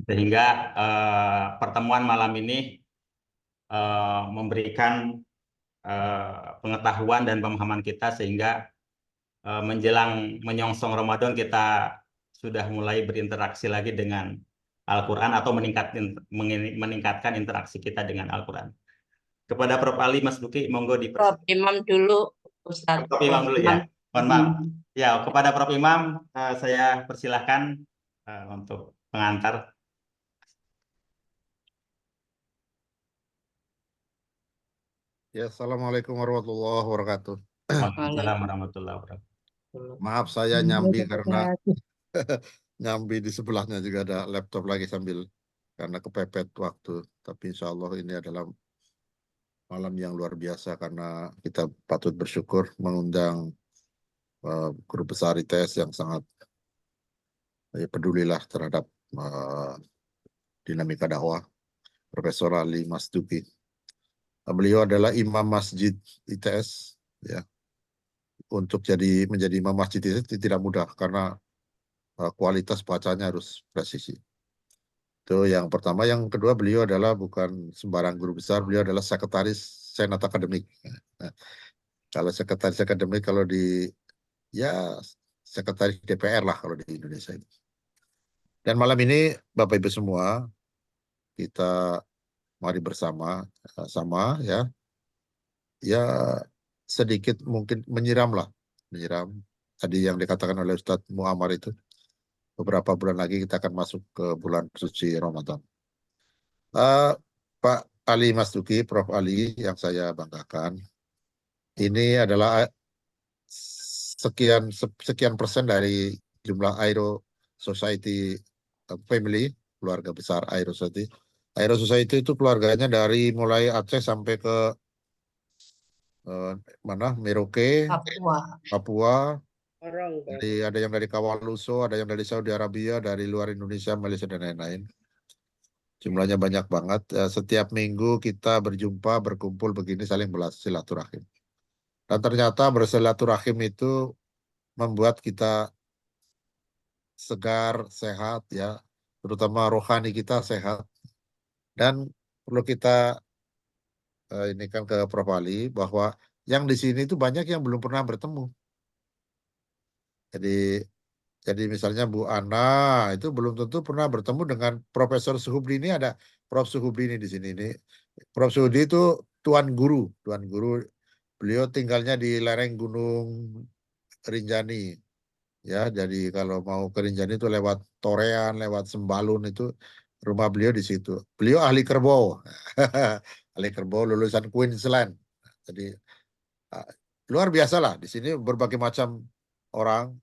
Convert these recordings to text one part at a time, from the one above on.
sehingga pertemuan malam ini memberikan pengetahuan dan pemahaman kita sehingga menjelang menyongsong Ramadan kita sudah mulai berinteraksi lagi dengan Al-Quran atau meningkatkan interaksi kita dengan Al-Quran. Kepada Prof. Ali, Mas Duki, monggo Prof. dipersilakan. Imam dulu, Ustaz. Prof. Imam dulu ya. Mohon maaf. Ya, kepada Prof. Imam saya persilahkan untuk pengantar. Ya, Assalamualaikum warahmatullahi wabarakatuh. Waalaikumsalam warahmatullahi wabarakatuh. Maaf saya nyambi karena nyambi di sebelahnya juga ada laptop lagi sambil karena kepepet waktu. Tapi insya Allah ini adalah malam yang luar biasa karena kita patut bersyukur mengundang guru besar ITS yang sangat pedulilah terhadap dinamika dakwah, Profesor Ali Mas Duki. Beliau adalah imam masjid ITS, ya. Untuk menjadi imam masjid ITS tidak mudah karena kualitas bacanya harus presisi. Itu yang pertama. Yang kedua, beliau adalah bukan sembarang guru besar, beliau adalah sekretaris senat akademik. Nah, kalau sekretaris akademik kalau sekretaris DPR lah kalau di Indonesia itu. Dan malam ini Bapak Ibu semua kita mari bersama ya sedikit mungkin menyiram tadi yang dikatakan oleh Ustadz Muammar itu. Beberapa bulan lagi kita akan masuk ke bulan suci Ramadan. Pak Ali Mas Duki, Prof. Ali yang saya banggakan, ini adalah sekian persen dari jumlah Aero Society family, keluarga besar Aero Society. Aero Society itu keluarganya dari mulai Aceh sampai ke Merauke, Papua. Jadi ada yang dari Kawaluso, ada yang dari Saudi Arabia, dari luar Indonesia, Malaysia, dan lain-lain. Jumlahnya banyak banget. Setiap minggu kita berjumpa, berkumpul begini, saling bersilaturahim. Dan ternyata bersilaturahim itu membuat kita segar, sehat, ya, terutama rohani kita sehat. Dan perlu kita ini kan ke Prof. Ali bahwa yang di sini itu banyak yang belum pernah bertemu. Jadi misalnya Bu Ana itu belum tentu pernah bertemu dengan Profesor Suhubdi. Ini ada Prof. Suhubdi ini di sini. Ini Prof. Suhubdi itu tuan guru. Beliau tinggalnya di lereng Gunung Rinjani. Ya, jadi kalau mau ke Rinjani itu lewat Torean, lewat Sembalun itu rumah beliau di situ. Beliau ahli kerbau. Ahli kerbau lulusan Queensland. Jadi luar biasa lah di sini berbagai macam orang.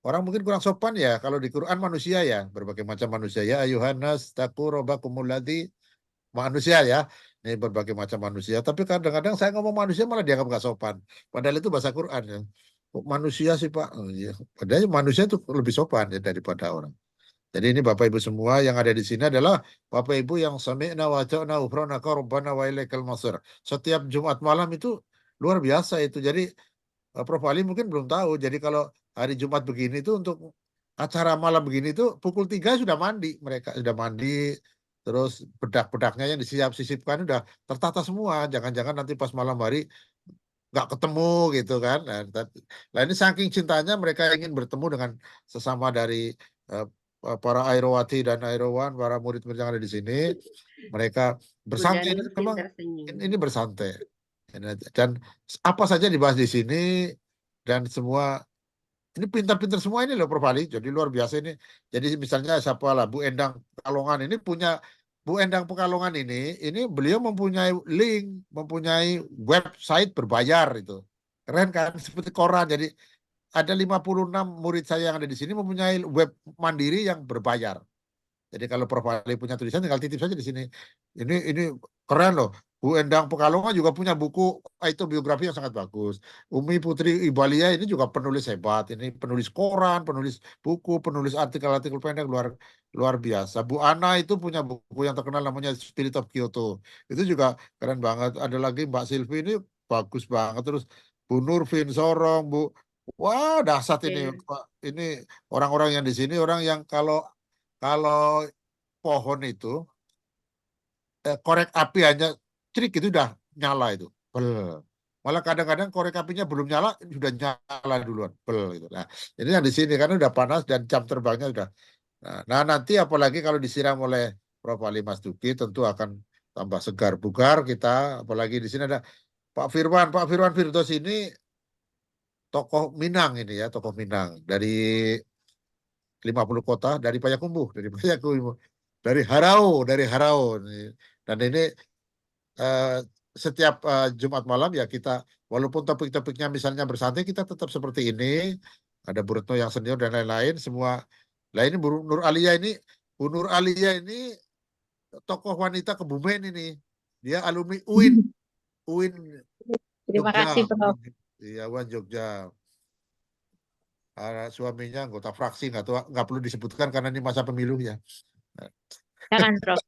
Orang mungkin kurang sopan ya, kalau di Quran manusia ya, berbagai macam manusia ya, ayuhannas taqu rabbakumul ladzi, manusia ya, ini berbagai macam manusia. Tapi kadang-kadang saya ngomong manusia malah dianggap nggak sopan, padahal itu bahasa Quran ya. Kok manusia sih Pak? Oh, iya. Padahal manusia itu lebih sopan ya daripada orang. Jadi ini Bapak Ibu semua yang ada di sini adalah Bapak Ibu yang sami'na wa ata'na ghufranaka rabbana wa ilaikal masir. Setiap Jumat malam itu luar biasa itu. Jadi Prof. Ali mungkin belum tahu. Jadi kalau hari Jumat begini itu untuk acara malam begini itu pukul 3 sudah mandi. Mereka sudah mandi, terus bedak-bedaknya yang disisipkan udah tertata semua. Jangan-jangan nanti pas malam hari nggak ketemu gitu kan. Nah ini saking cintanya mereka ingin bertemu dengan sesama dari para Aerowati dan Aerowan, para murid-murid yang ada di sini. Mereka bersantai. Memang ini bersantai. Dan apa saja dibahas di sini dan semua ini pintar-pintar semua ini loh Prof. Ali. Jadi luar biasa ini. Jadi misalnya siapa lah Bu Endang Pekalongan ini punya Bu Endang Pekalongan ini beliau mempunyai link, mempunyai website berbayar itu. Keren kan seperti koran. Jadi ada 56 murid saya yang ada di sini mempunyai web mandiri yang berbayar. Jadi kalau Prof. Ali punya tulisan tinggal titip saja di sini. Ini keren loh. Bu Endang Pekalongan juga punya buku itu biografi yang sangat bagus. Umi Putri Ibalia ini juga penulis hebat. Ini penulis koran, penulis buku, penulis artikel-artikel pendek luar biasa. Bu Ana itu punya buku yang terkenal namanya Spirit of Kyoto. Itu juga keren banget. Ada lagi Mbak Silvi ini bagus banget. Terus Bu Nurvin Sorong, Bu Wah, dahsyat ini, Iya. Pak. Ini orang-orang yang di sini orang yang kalau pohon itu korek api hanya crik itu udah nyala itu. Bel. Malah kadang-kadang korek apinya belum nyala sudah nyala duluan. Bel gitu. Nah, ini yang di sini karena udah panas dan jam terbangnya udah. Nah, nanti apalagi kalau disiram oleh Prof. Ali Mas Duki tentu akan tambah segar bugar kita. Apalagi di sini ada Pak Firman. Pak Firman Firdaus ini tokoh Minang ini ya, tokoh Minang dari 50 kota, dari Payakumbuh, dari Payakumbuh, dari Harau. Dan ini eh, setiap Jumat malam ya kita, walaupun topik-topiknya misalnya bersantai, kita tetap seperti ini. Ada Bu Retno yang senior dan lain-lain, semua. Lah ini Bu Nur Alia ini, Bu Nur Alia ini tokoh wanita Kebumen ini. Dia alumni UIN, UIN Terima Jogja. kasih, Prof. Iya, UIN Jogja. Suaminya anggota fraksi, nggak perlu disebutkan karena ini masa pemilu ya. Jangan, Prof.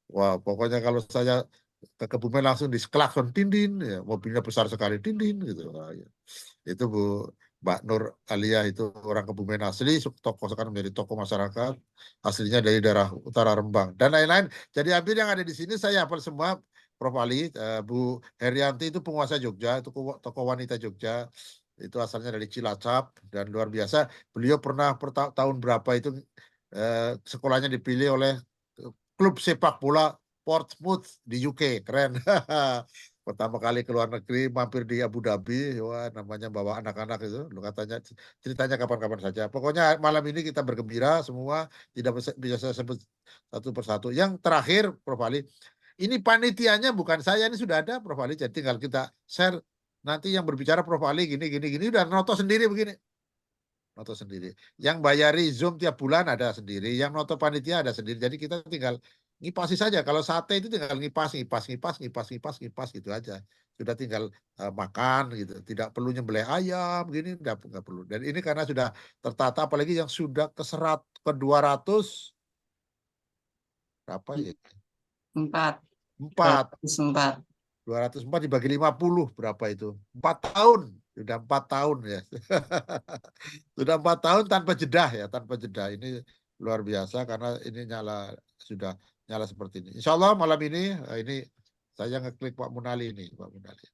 Wah, pokoknya kalau saya ke Kebumen langsung disklakson tindin, ya, mobilnya besar sekali tindin gitu. Nah, ya. Itu Bu Mbak Nur Alia itu orang Kebumen asli, tokoh sekarang menjadi tokoh masyarakat, aslinya dari daerah utara Rembang dan lain-lain. Jadi hampir yang ada di sini saya hafal semua. Prof. Ali, Bu Herianti itu penguasa Jogja, itu tokoh wanita Jogja, itu asalnya dari Cilacap dan luar biasa. Beliau pernah tahun berapa itu sekolahnya dipilih oleh klub sepak bola Portsmouth di UK, keren. Pertama kali ke luar negeri, mampir di Abu Dhabi, wah namanya bawa anak-anak itu, lu katanya ceritanya kapan-kapan saja. Pokoknya malam ini kita bergembira semua, tidak bisa saya sebut satu persatu. Yang terakhir, Prof. Ali, ini panitianya bukan saya, ini sudah ada Prof. Ali, jadi tinggal kita share. Nanti yang berbicara Prof. Ali gini, udah noto sendiri begini. Noto sendiri. Yang bayari Zoom tiap bulan ada sendiri, yang noto panitia ada sendiri. Jadi kita tinggal ngipasi saja. Kalau sate itu tinggal ngipas gitu aja. Sudah tinggal makan gitu. Tidak perlu nyembelih ayam gini, nggak perlu. Dan ini karena sudah tertata, apalagi yang sudah ke 200 berapa ya? 4. 4. 4. 204 dibagi 50 berapa itu? 4 tahun. Sudah 4 tahun ya. Sudah 4 tahun tanpa jeda ya, tanpa jeda. Ini luar biasa karena ini sudah nyala seperti ini. Insya Allah malam ini saya ngeklik Pak Munali ini, Pak Munali.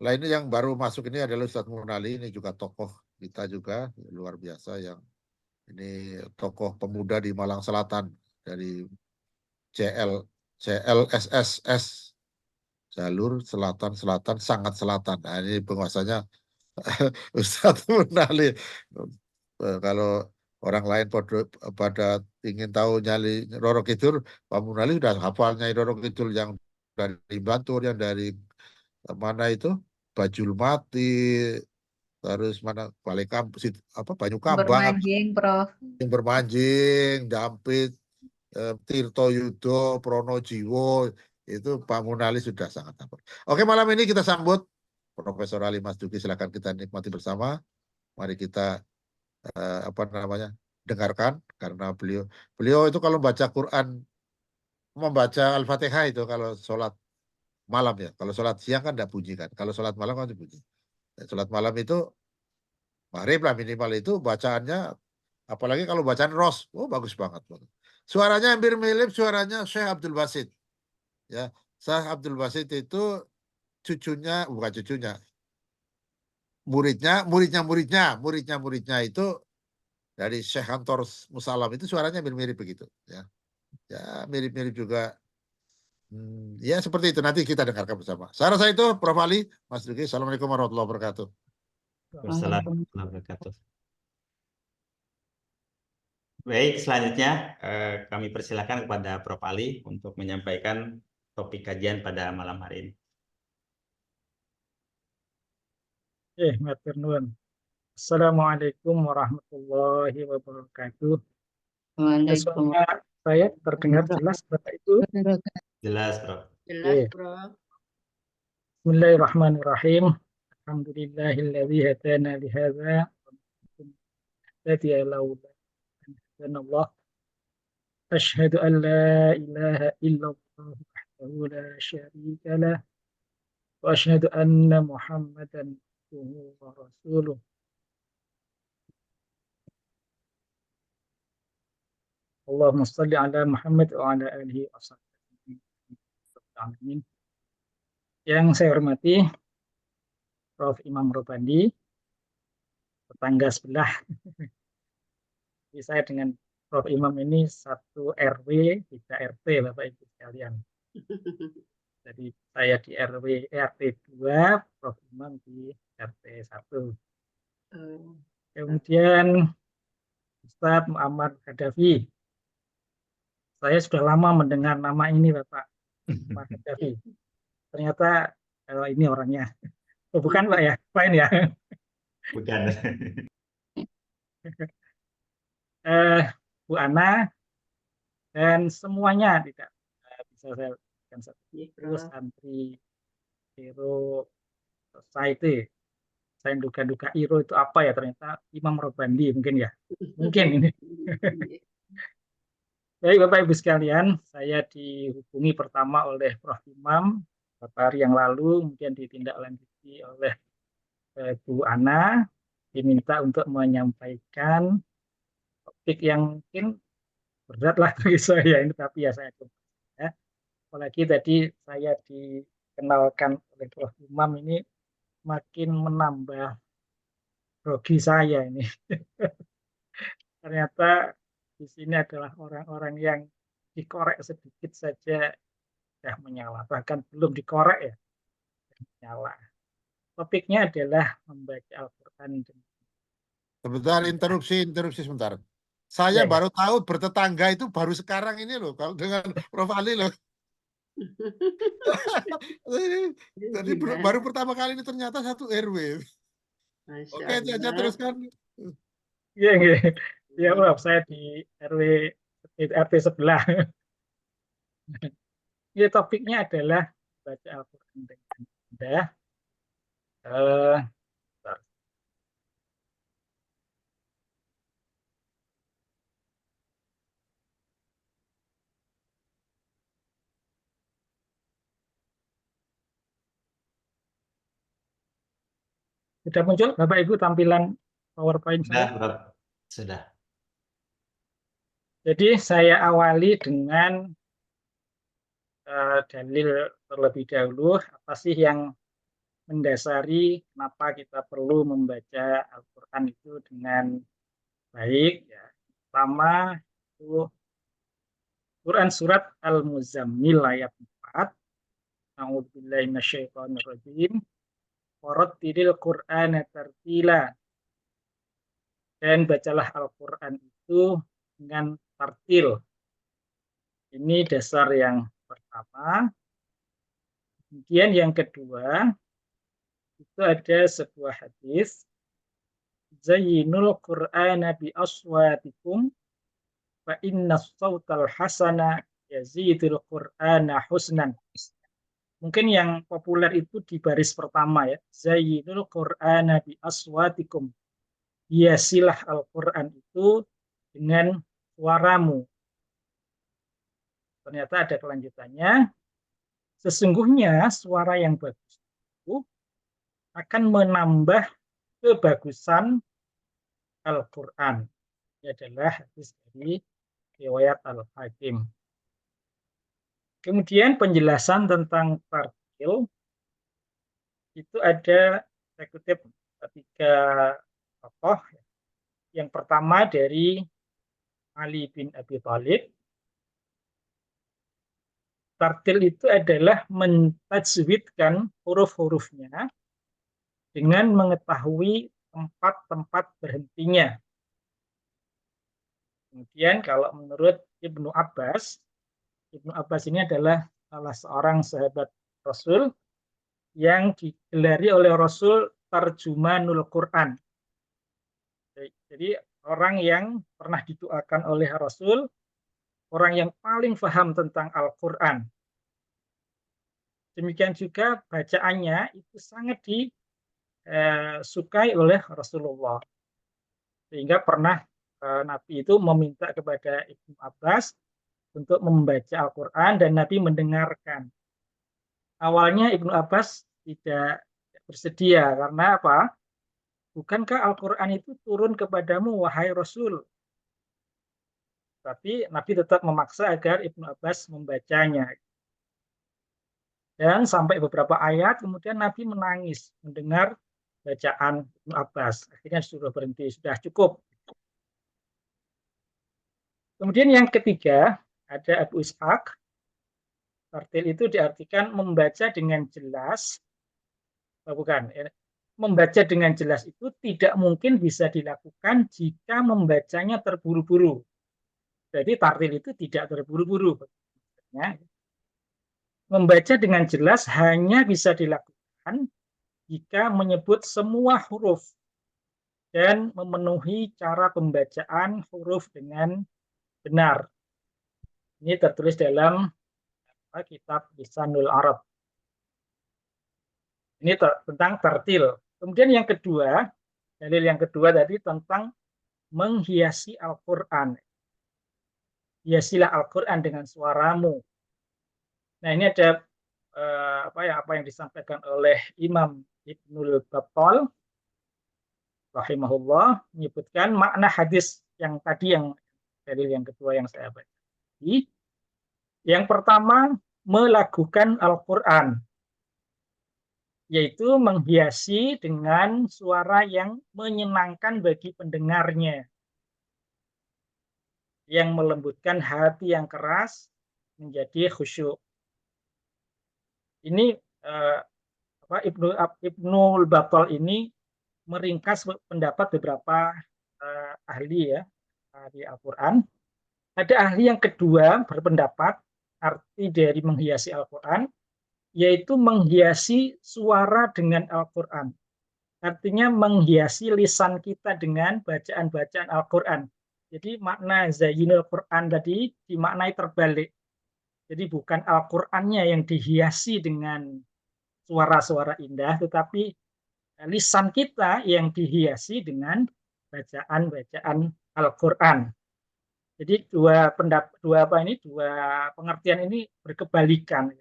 Lah ini yang baru masuk ini adalah Ustadz Munali, ini juga tokoh kita juga luar biasa yang ini tokoh pemuda di Malang Selatan dari CL CLSSS, jalur selatan sangat selatan. Nah, ini penguasanya Ustadz Munali. Kalau orang lain pada ingin tahu nyali Roro Kidul, Pak Munali sudah hafal nyali Roro Kidul yang dari Bantul, yang dari mana itu Bajul Mati, terus mana Banyu Kambang, Bermanjing, Prof. yang bermanjing, Dampit, Tirto Yudo, Pronojiwo, itu Pak Munali sudah sangat hafal. Oke, malam ini kita sambut Profesor Ali Mas Duki, silakan kita nikmati bersama. Mari kita apa namanya dengarkan karena beliau itu kalau baca Quran, membaca Al-Fatihah itu kalau sholat malam ya, kalau sholat siang kan tidak bunyi kan, kalau sholat malam kan bunyi. Sholat malam itu maghrib lah minimal itu bacaannya, apalagi kalau bacaan Ros, oh bagus banget. Suaranya hampir mirip suaranya Syekh Abdul Basit ya. Syekh Abdul Basit itu bukan cucunya, muridnya itu dari Syekh Antor Musalam, itu suaranya mirip-mirip begitu ya. Ya mirip-mirip juga. Ya seperti itu, nanti kita dengarkan bersama. Saya rasa itu Prof. Ali, Mas Duki. Assalamualaikum warahmatullahi wabarakatuh. Wassalamualaikum warahmatullahi wabarakatuh. Baik, selanjutnya kami persilakan kepada Prof. Ali untuk menyampaikan topik kajian pada malam hari ini. Matur nuwun. Assalamualaikum warahmatullahi wabarakatuh. Waalaikumsalam. Suara saya terdengar jelas, Bapak Ibu? Jelas, Prof. Jelas, Prof. Bismillahirrahmanirrahim. Alhamdulillahilladzi hadana li hadza Allah. Asyhadu an la ilaha illallah wahdahu la syarika lah wa asyhadu anna Muhammadan abduhu wa rasuluh. Allahumma shalli ala Muhammad wa ala alihi wasallam. Yang saya hormati Prof. Imam Robandi, tetangga sebelah. Jadi saya dengan Prof. Imam ini satu RW, 3 RT, Bapak Ibu sekalian. Jadi saya di RT 2, Prof. Imam di RT 1. Kemudian Ustadz Muhammad Gaddafi. Saya sudah lama mendengar nama ini, Bapak Muhammad Gaddafi. Ternyata ini orangnya. Oh, bukan, Pak ya? Lain ya? Bukan. Bu Ana dan semuanya tidak bisa saya berikan satu santri Iro Society. Saya duga-duga Iro itu apa ya, ternyata Imam Robandi mungkin ya. Mungkin ini. Baik Bapak Ibu sekalian, saya dihubungi pertama oleh Prof. Imam beberapa hari yang lalu, kemudian ditindaklanjuti oleh Bu Ana, diminta untuk menyampaikan topik yang mungkin berat lah bagi saya ini, tapi ya saya coba ya. Apalagi tadi saya dikenalkan oleh Prof. Imam ini makin menambah grogi saya ini. Ternyata di sini adalah orang-orang yang dikorek sedikit saja sudah menyala, bahkan belum dikorek ya menyala. Topiknya adalah membaca Al-Quran. Sebentar, interupsi sebentar. Saya Ya. baru tahu bertetangga itu baru sekarang ini loh, kalau dengan Prof. Ali loh. Jadi baru pertama kali ini ternyata satu RW. Oke, itu aja teruskan. Iya, ya maaf, saya di RT sebelah. Ya, topiknya adalah baca Al-Quran dengan mudah. Sudah muncul Bapak Ibu tampilan PowerPoint saya? Sudah. Jadi saya awali dengan dalil terlebih dahulu, apa sih yang mendasari kenapa kita perlu membaca Al-Quran itu dengan baik. Ya. Pertama itu Quran surat Al-Muzammil ayat 4. A'udzubillahi minasyaitonirrajim. Warattilil Qur'ana tartila. Dan bacalah Al-Quran itu dengan tartil. Ini dasar yang pertama. Kemudian yang kedua, itu ada sebuah hadis. Zayyinul Qur'ana bi aswatikum fa inna sawtal hasana yazidul Qur'ana husnan. Mungkin yang populer itu di baris pertama ya. Zayyinul Qur'ana bi aswatikum. Hiasilah Al-Quran itu dengan suaramu. Ternyata ada kelanjutannya. Sesungguhnya suara yang bagus itu akan menambah kebagusan Al-Quran. Ini adalah hadis dari riwayat Al-Hakim. Kemudian penjelasan tentang tartil itu ada, saya kutip 3 tokoh. Yang pertama dari Ali bin Abi Thalib. Tartil itu adalah mentajwidkan huruf-hurufnya dengan mengetahui tempat-tempat berhentinya. Kemudian kalau menurut Ibnu Abbas ini adalah salah seorang sahabat Rasul yang digelari oleh Rasul Tarjumanul Quran. Jadi orang yang pernah didoakan oleh Rasul, orang yang paling paham tentang Al-Quran. Demikian juga bacaannya itu sangat disukai oleh Rasulullah. Sehingga pernah Nabi itu meminta kepada Ibnu Abbas untuk membaca Al-Quran dan Nabi mendengarkan. Awalnya Ibnu Abbas tidak bersedia. Karena apa? Bukankah Al-Quran itu turun kepadamu, wahai Rasul? Tapi Nabi tetap memaksa agar Ibnu Abbas membacanya. Dan sampai beberapa ayat, kemudian Nabi menangis mendengar bacaan Ibnu Abbas. Akhirnya sudah berhenti, sudah cukup. Kemudian yang ketiga, ada Abu Ishaq. Tartil itu diartikan membaca dengan jelas. Bukan, membaca dengan jelas itu tidak mungkin bisa dilakukan jika membacanya terburu-buru. Jadi tartil itu tidak terburu-buru. Membaca dengan jelas hanya bisa dilakukan jika menyebut semua huruf dan memenuhi cara pembacaan huruf dengan benar. Ini tertulis dalam kitab Lisanul Arab. Ini tentang tartil. Kemudian yang kedua, dalil yang kedua tadi tentang menghiasi Al-Quran. Hiasilah Al-Quran dengan suaramu. Nah, ini ada apa yang disampaikan oleh Imam Ibnul Battal rahimahullah, menyebutkan makna hadis yang tadi, yang dalil yang kedua yang saya baca. Yang pertama, melakukan Al-Quran, yaitu menghiasi dengan suara yang menyenangkan bagi pendengarnya, yang melembutkan hati yang keras menjadi khusyuk. Ini Ibnul Battal ini meringkas pendapat beberapa ahli ya di Al-Quran. Ada ahli yang kedua berpendapat arti dari menghiasi Al-Quran yaitu menghiasi suara dengan Al-Quran. Artinya menghiasi lisan kita dengan bacaan-bacaan Al-Quran. Jadi makna zayyinul Quran tadi dimaknai terbalik. Jadi bukan Al-Qurannya yang dihiasi dengan suara-suara indah, tetapi lisan kita yang dihiasi dengan bacaan-bacaan Al-Quran. Jadi dua pengertian ini berkebalikan.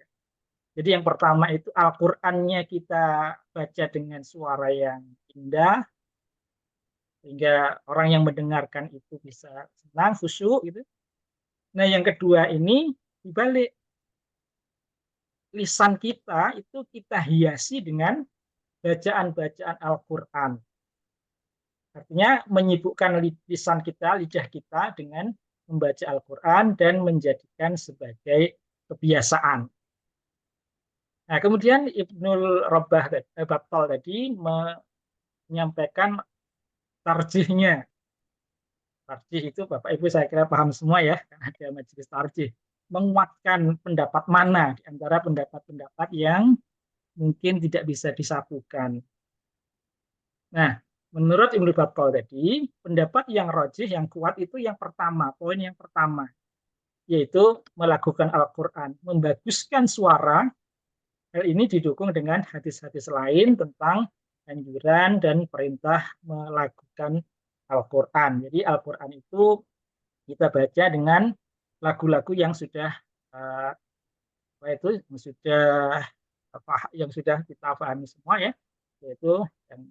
Jadi yang pertama itu Al-Qur'annya kita baca dengan suara yang indah, sehingga orang yang mendengarkan itu bisa senang, khusyuk gitu. Nah, yang kedua ini dibalik. Lisan kita itu kita hiasi dengan bacaan-bacaan Al-Qur'an. Artinya menyibukkan lisan kita, lidah kita dengan membaca Al-Quran dan menjadikan sebagai kebiasaan. Nah, kemudian Ibnul Battal tadi menyampaikan tarjihnya. Tarjih itu Bapak Ibu saya kira paham semua ya, karena ada majelis tarjih. Menguatkan pendapat mana di antara pendapat-pendapat yang mungkin tidak bisa disatukan. Nah, menurut Ibnu Battal tadi, pendapat yang rajih, yang kuat itu yang pertama, poin yang pertama, yaitu melakukan Al-Quran, membaguskan suara. Hal ini didukung dengan hadis-hadis lain tentang anjuran dan perintah melakukan Al-Quran. Jadi Al-Quran itu kita baca dengan lagu-lagu yang sudah yang sudah kita pahami semua ya, yaitu yang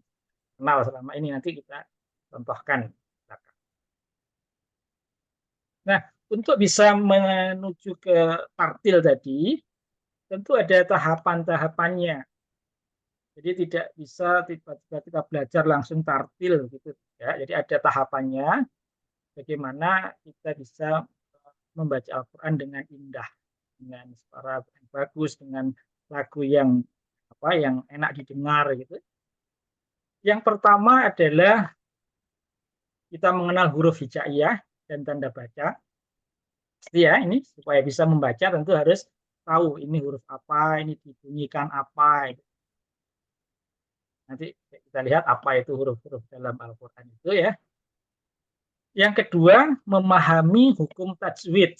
kenal selama ini, nanti kita contohkan. Nah, untuk bisa menuju ke tartil tadi, tentu ada tahapan-tahapannya. Jadi tidak bisa tiba-tiba kita belajar langsung tartil gitu ya. Jadi ada tahapannya bagaimana kita bisa membaca Al-Quran dengan indah, dengan suara yang bagus, dengan lagu yang enak didengar gitu. Yang pertama adalah kita mengenal huruf hijaiyah dan tanda baca. Ya, ini supaya bisa membaca tentu harus tahu ini huruf apa, ini dibunyikan apa. Nanti kita lihat apa itu huruf-huruf dalam Al-Quran itu ya. Yang kedua, memahami hukum tajwid.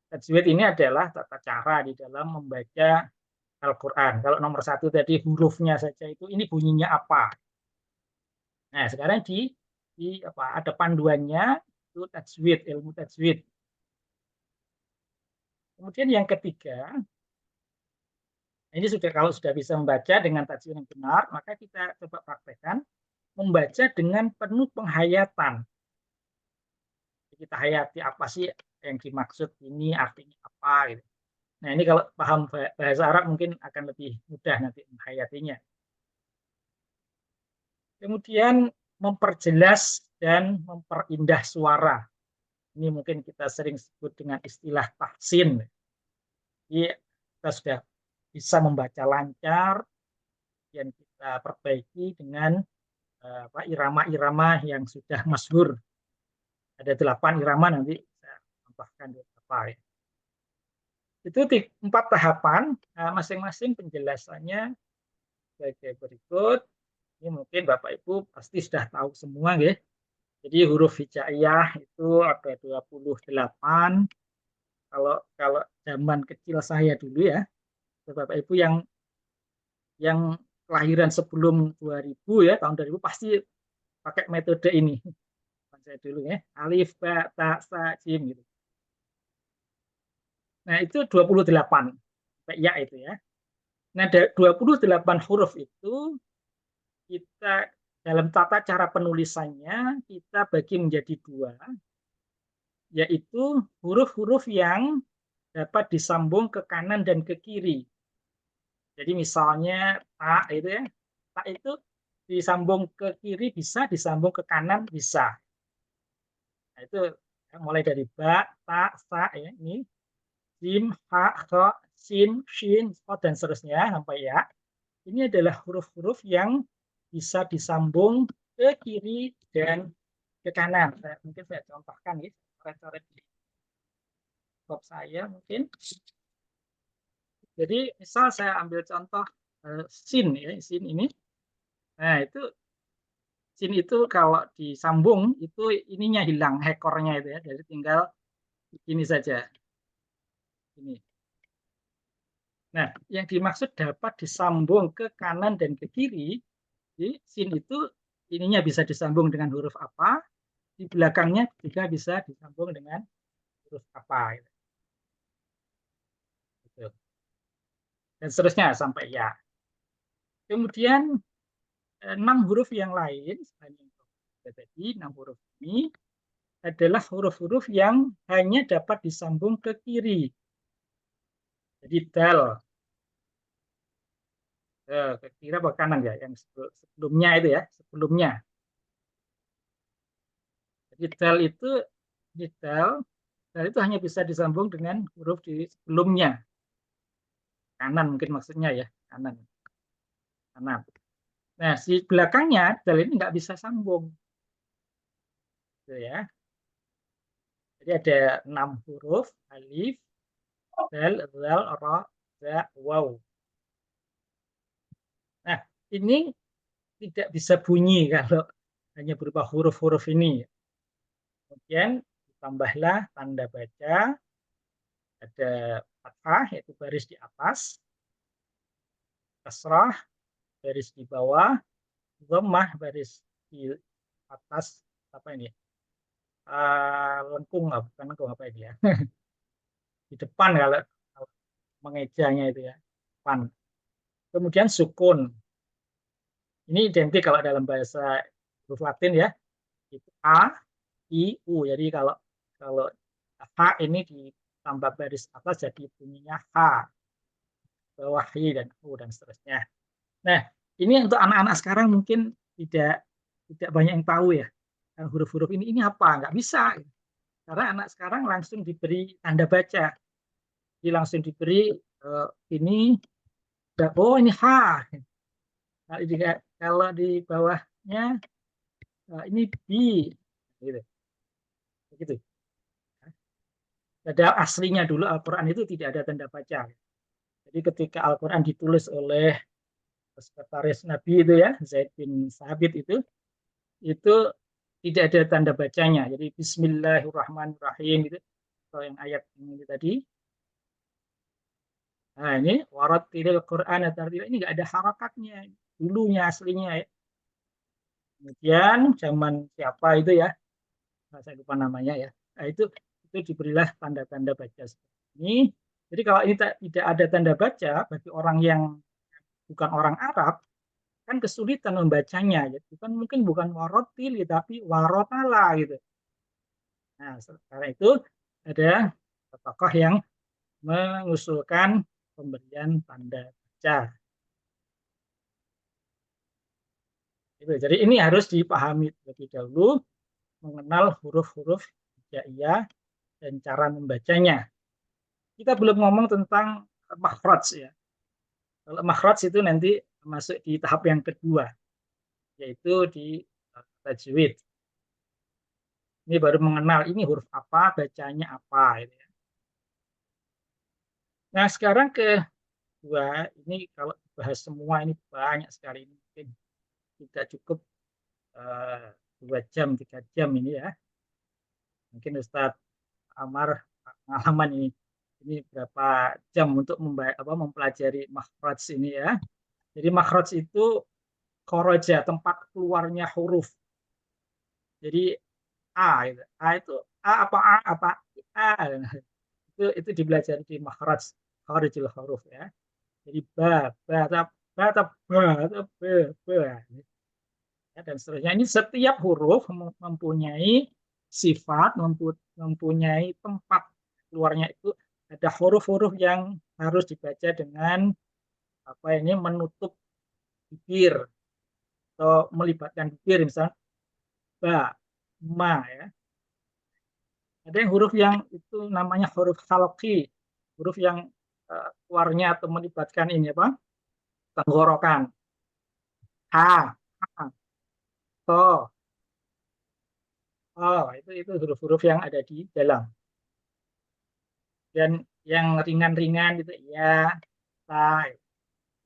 Tajwid ini adalah tata cara di dalam membaca Al-Quran. Kalau nomor satu tadi hurufnya saja itu, ini bunyinya apa. Nah, sekarang ada panduannya, itu tajwid, ilmu tajwid. Kemudian yang ketiga, Ini kalau sudah bisa membaca dengan tajwid yang benar, maka kita coba praktekkan membaca dengan penuh penghayatan. Kita hayati apa sih yang dimaksud ini, artinya apa gitu. Nah, ini kalau paham bahasa Arab mungkin akan lebih mudah nanti menghayatinya. Kemudian memperjelas dan memperindah suara. Ini mungkin kita sering sebut dengan istilah tahsin. Jadi kita sudah bisa membaca lancar, yang kita perbaiki dengan irama-irama yang sudah masyhur. Ada 8 irama, nanti saya tambahkan beberapa ya. Itu 4 tahapan, masing-masing penjelasannya sebagai berikut. Ini mungkin Bapak Ibu pasti sudah tahu semua ya. Jadi huruf hijaiyah itu ada 28. Kalau zaman kecil saya dulu ya, Bapak Ibu yang kelahiran sebelum 2000 ya, tahun 2000 pasti pakai metode ini. Saya dulu ya, alif, ba, ta, sa, jim gitu. Nah, itu 28 ya itu ya. Nah, 28 huruf itu kita dalam tata cara penulisannya kita bagi menjadi 2, yaitu huruf-huruf yang dapat disambung ke kanan dan ke kiri. Jadi misalnya ta itu ya, ta itu disambung ke kiri bisa, disambung ke kanan bisa. Nah, itu mulai dari ba, ta, sa ya, ini jim, ha, kha, sin, shin, so, dan seterusnya sampai ya. Ini adalah huruf-huruf yang bisa disambung ke kiri dan ke kanan. Mungkin saya contohkan ya, coret-coret di laptop saya mungkin. Jadi misal saya ambil contoh sin ya, sin ini. Nah, itu sin itu kalau disambung itu ininya hilang, ekornya itu ya. Jadi tinggal ini saja. Ini. Nah, yang dimaksud dapat disambung ke kanan dan ke kiri, jadi sin itu ininya bisa disambung dengan huruf apa, di belakangnya juga bisa disambung dengan huruf apa. Gitu. Dan seterusnya sampai ya. Kemudian 6 huruf yang lain, tadi 6 huruf ini adalah huruf-huruf yang hanya dapat disambung ke kiri. Jadi dal. Ke kiri atau kanan ya, yang sebelumnya itu ya, sebelumnya. Jadi dal itu hanya bisa disambung dengan huruf di sebelumnya. Kanan mungkin maksudnya ya, kanan. Nah, si belakangnya dal ini nggak bisa sambung. Gitu ya. Jadi ada 6 huruf, alif, dal, zal, ra, za, waw. Nah, ini tidak bisa bunyi kalau hanya berupa huruf-huruf ini. Kemudian tambahlah tanda baca, ada fathah yaitu baris di atas, kasrah baris di bawah, dhammah baris di atas, apa ini? Lengkung, bukan lengkung, apa ini ya? Di depan kalau mengejanya itu ya, depan. Kemudian sukun. Ini identik kalau dalam bahasa huruf Latin ya, itu A, I, U. Jadi kalau H ini ditambah baris atas jadi bunyinya H, bawah I dan U dan seterusnya. Nah, ini untuk anak-anak sekarang mungkin tidak banyak yang tahu ya, huruf-huruf ini apa, nggak bisa. Karena anak sekarang langsung diberi tanda baca, jadi langsung diberi ini, oh ini H. Nah, kalau di bawahnya ini B, gitu. Begitu. Padahal aslinya dulu Al-Quran itu tidak ada tanda baca. Jadi ketika Al-Quran ditulis oleh sekretaris Nabi itu ya, Zaid bin Sabit itu tidak ada tanda bacanya. Jadi Bismillahirrahmanirrahim gitu. Kalau yang ayat ini tadi. Nah, ini warattilil Qur'an tartila, ini nggak ada harakatnya. Dulunya aslinya ya. Kemudian zaman siapa itu ya? Saya lupa namanya ya. Nah, itu diberilah tanda-tanda baca seperti ini. Jadi kalau ini tidak ada tanda baca bagi orang yang bukan orang Arab, kan kesulitan membacanya. Gitu. Kan mungkin bukan warotili, tapi warotala gitu. Nah, sekarang itu ada tokoh yang mengusulkan pemberian tanda baca. Gitu. Jadi ini harus dipahami terlebih dahulu, mengenal huruf-huruf hijaiyah dan cara membacanya. Kita belum ngomong tentang makhraj ya. Kalau makhraj itu nanti masuk di tahap yang kedua, yaitu di tajwid. Ini baru mengenal ini huruf apa, bacanya apa. Gitu ya. Nah sekarang kedua, ini kalau bahas semua ini banyak sekali, ini mungkin tidak cukup 2 jam, 3 jam ini ya. Mungkin Ustadz Amar pengalaman ini berapa jam untuk mempelajari makhraj ini ya. Jadi makhraj itu khoroja, tempat keluarnya huruf. Jadi A gitu. A itu A apa A. Itu dipelajari di makhraj, kharijul huruf ya. Jadi ba atau b. Ya, dan seterusnya. Ini setiap huruf mempunyai sifat, mempunyai tempat keluarnya itu. Ada huruf-huruf yang harus dibaca dengan menutup bibir atau melibatkan bibir, misalnya ba, ma ya. Ada yang huruf yang itu namanya huruf halqi, huruf yang keluarnya atau melibatkan tenggorokan. Ha, to, itu huruf-huruf yang ada di dalam. Dan yang ringan-ringan gitu ya, ta,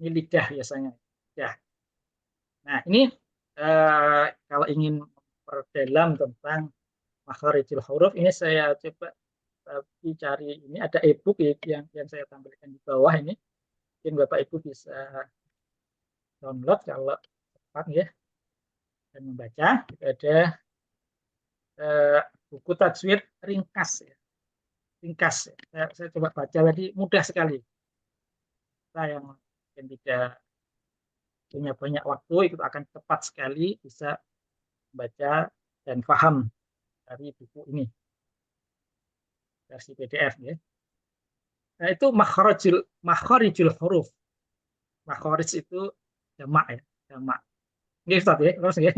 ini lidah biasanya. Lidah. Nah ini kalau ingin memperdalam tentang makharijul huruf, ini saya coba cari, ini ada e-book yang saya tampilkan di bawah ini. Mungkin Bapak Ibu bisa download kalau cepat ya dan membaca. Ada buku tajwid ringkas ya. Ringkas ya. Saya coba baca tadi, mudah sekali. Kita yang mungkin tidak punya banyak waktu itu akan cepat sekali bisa membaca dan paham dari buku ini, versi PDF ya. Nah, itu makharijul huruf. Makharij itu jamak ya, jamak. Ini Ustaz ya, terus ya.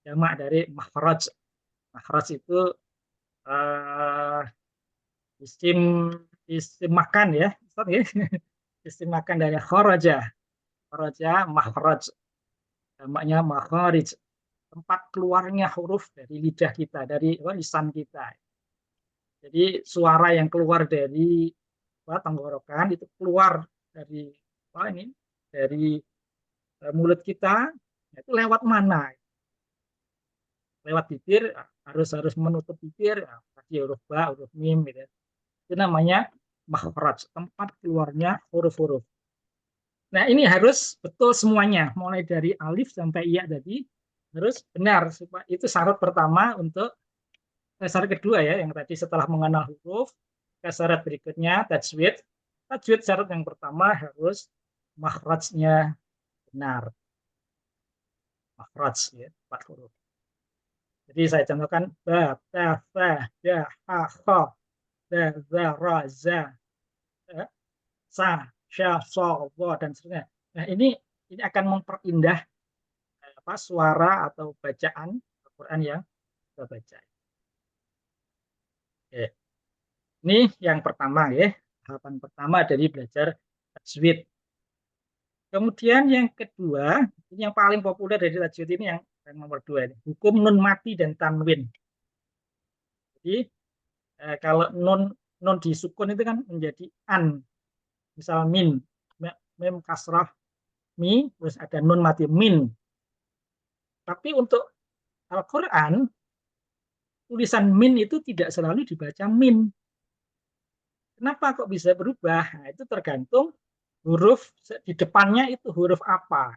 Jamak dari makharaj. Makharaj itu isim makan ya, Ustaz ya. Isim makan dari kharaja. Kharaja makharaj. Jamaknya makharij. Tempat keluarnya huruf dari lidah kita, dari lisan kita. Jadi suara yang keluar dari tenggorokan itu keluar dari dari mulut kita, itu lewat mana? Lewat bibir, harus menutup bibir, huruf ba, huruf mim, gitu. Itu namanya makhraj, tempat keluarnya huruf-huruf. Nah ini harus betul semuanya, mulai dari alif sampai iya tadi harus benar. Itu syarat pertama untuk syarat kedua ya, yang tadi setelah mengenal huruf, syarat berikutnya tajwid. Tajwid syarat yang pertama harus makhrajnya benar. Makhraj ya, 4 huruf. Jadi saya contohkan ba, ta, fa, da, ha, kha, da, za, ra, za, sa, sya, so, wa, dan seterusnya. Nah ini akan memperindah suara atau bacaan Al-Quran yang kita baca. Oke. Ini yang pertama ya, tahapan pertama dari belajar tajwid. Kemudian yang kedua, ini yang paling populer dari tajwid ini yang nomor 2 ini, hukum nun mati dan tanwin. Jadi kalau nun disukun itu kan menjadi an, misal min, mem kasrah mi, terus ada nun mati min. Tapi untuk Al-Quran tulisan min itu tidak selalu dibaca min. Kenapa kok bisa berubah? Nah, itu tergantung huruf di depannya itu huruf apa.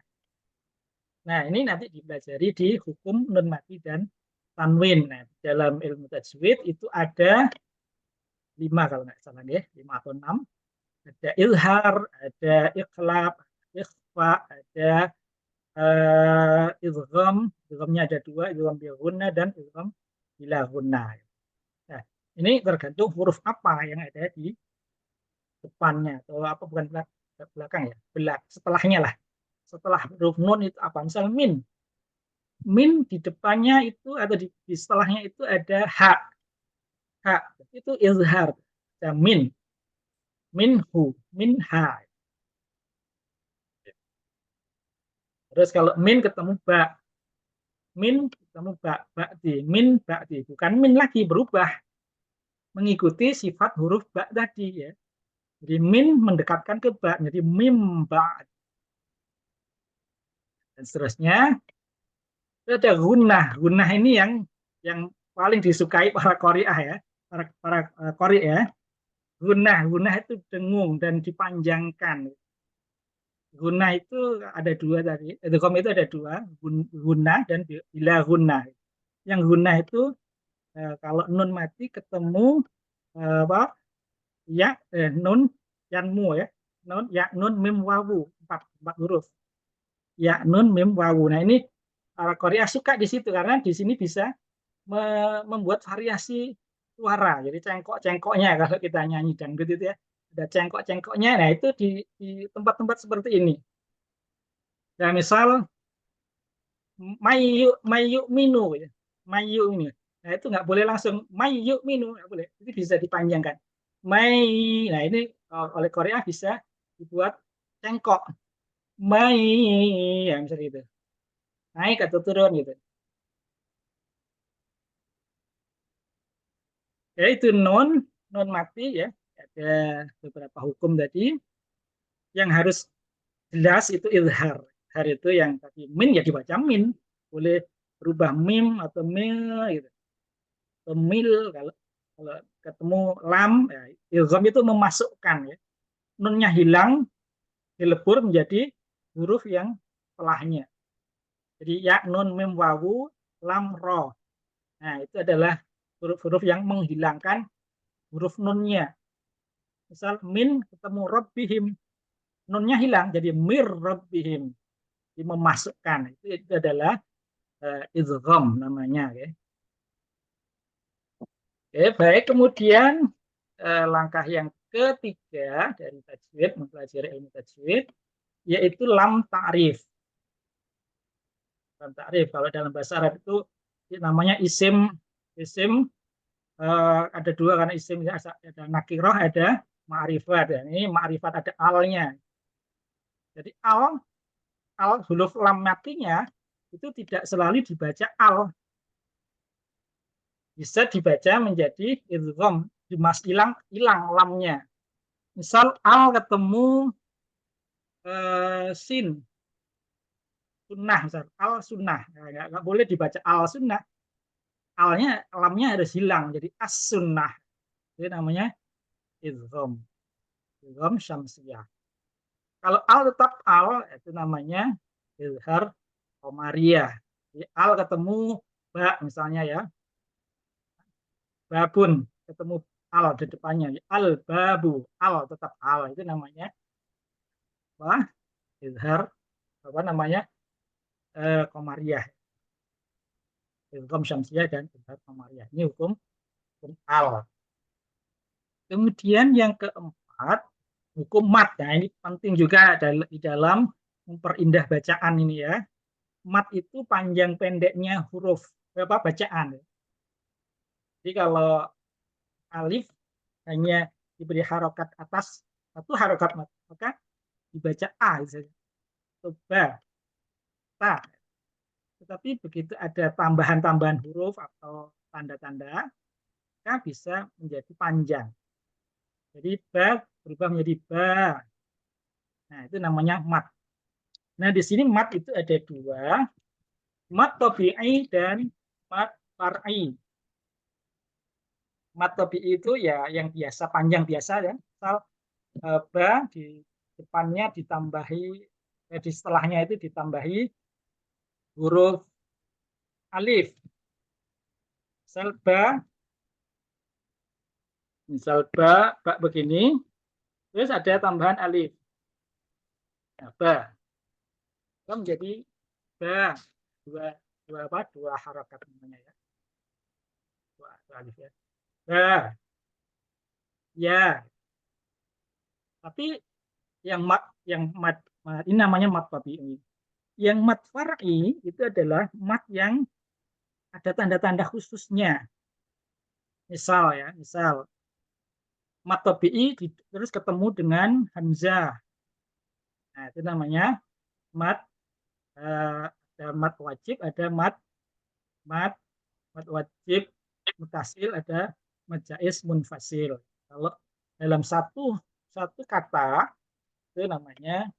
Nah, ini nanti dipelajari di hukum nun mati dan tanwin. Nah, dalam ilmu tajwid itu ada 5 kalau nggak salah ya, 5 atau 6. ada izhar, ada iqlab, ikhfa, ada idgham. Idghamnya ada dua, idgham bi ghunnah dan idgham bila ghunnah. Nah, ini tergantung huruf apa yang ada di depannya, atau apa, bukan belakang ya, setelahnya lah. Setelah huruf nun itu apa? Misal min. Min di depannya itu atau di setelahnya itu ada ha. Ha itu izhar. Ya, minhu, minha. Terus kalau min ketemu ba, min ketemu ba'di, min ba'di, bukan min lagi, berubah mengikuti sifat huruf ba tadi ya. Jadi min mendekatkan ke ba, jadi mim ba. Dan seterusnya. Itu ada gunnah. Gunnah ini yang paling disukai para qari'ah ya, para qari' ya. Gunnah itu dengung dan dipanjangkan. Gunnah itu ada dua tadi. Idgham itu ada dua, gunnah dan bila gunnah. Yang gunnah itu kalau nun mati ketemu apa? Ya, nun yanmu ya. Nun ya, nun mim wawu, empat huruf. Ya, nun mim wawu. Nah, ini para Korea suka di situ karena di sini bisa membuat variasi suara. Jadi cengkok-cengkoknya kalau kita nyanyi dangdut itu ya, ada cengkok-cengkoknya. Nah, itu di tempat-tempat seperti ini. Ya, misal mayu minu ya. Mayu ini. Nah, itu nggak boleh langsung mayu minu, nggak boleh. Itu bisa dipanjangkan. Nah, ini oleh Korea bisa dibuat cengkok. Ya misalnya gitu. Naik atau turun gitu. Ya itu non mati ya. Ada beberapa hukum tadi yang harus jelas itu izhar. Izhar itu yang tadi min ya dibaca min, boleh berubah mim atau mil gitu. Atau mil kalau ketemu lam ya, izham itu memasukkan ya. Nunnya hilang, dilebur menjadi huruf yang setelahnya. Jadi ya nun mim wawu lam ro. Nah, itu adalah huruf-huruf yang menghilangkan huruf nunnya. Misal min ketemu rabbihim, nunnya hilang jadi mir rabbihim, jadi memasukkan. Itu adalah idgham namanya. Oke, baik. Kemudian langkah yang ketiga dari tajwid, mempelajari ilmu tajwid, yaitu lam ta'rif. Lam ta'rif kalau dalam bahasa Arab itu namanya isim ada dua karena isim ada nakirah, ada ma'rifat. Ya. Ini ma'rifat ada alnya. Jadi al huruf lam matinya itu tidak selalu dibaca al. Bisa dibaca menjadi idgham, hilang lamnya. Misal al ketemu sin, sunnah, misal al sunnah, nggak boleh dibaca al sunnah. Lamnya harus hilang jadi as sunnah. Itu namanya idgham syamsiyah. Kalau al tetap al, itu namanya izhar qamariyah. Jadi al ketemu ba misalnya ya. Babun ketemu al di depannya. Al babu, al tetap al, itu namanya apa? Izhar apa namanya? Qamariyah. Idgham syamsiyah dan izhar qamariyah. Ini hukum al. Kemudian yang keempat, hukum mat. Nah, ini penting juga di dalam memperindah bacaan ini ya. Mat itu panjang pendeknya huruf bacaan. Jadi kalau alif hanya diberi harokat atas satu harokat mat, maka dibaca a saja. Ba, ta. Tetapi begitu ada tambahan-tambahan huruf atau tanda-tanda, maka bisa menjadi panjang. Jadi ba berubah menjadi ba. Nah, itu namanya mat. Nah, di sini mat itu ada dua, mat tabi'i dan mat far'i. Mat tabi'i itu ya yang biasa, panjang biasa ya. Misal ba di depannya ditambahi, di setelahnya itu ditambahi huruf alif. Misal ba begini, Terus ada tambahan alif. Nah, ba. Ba menjadi ba. Dua harokat namanya ya. Dua alif ya. Ba. Ya. Tapi yang mat ini namanya mat tabi'i. Yang mat far'i itu adalah mat yang ada tanda-tanda khususnya. Misal mat tabi'i terus ketemu dengan hamzah. Nah, itu namanya mat ada mat wajib, ada mat wajib mutasil, ada mat jaiz munfasil. Kalau dalam satu kata itu namanya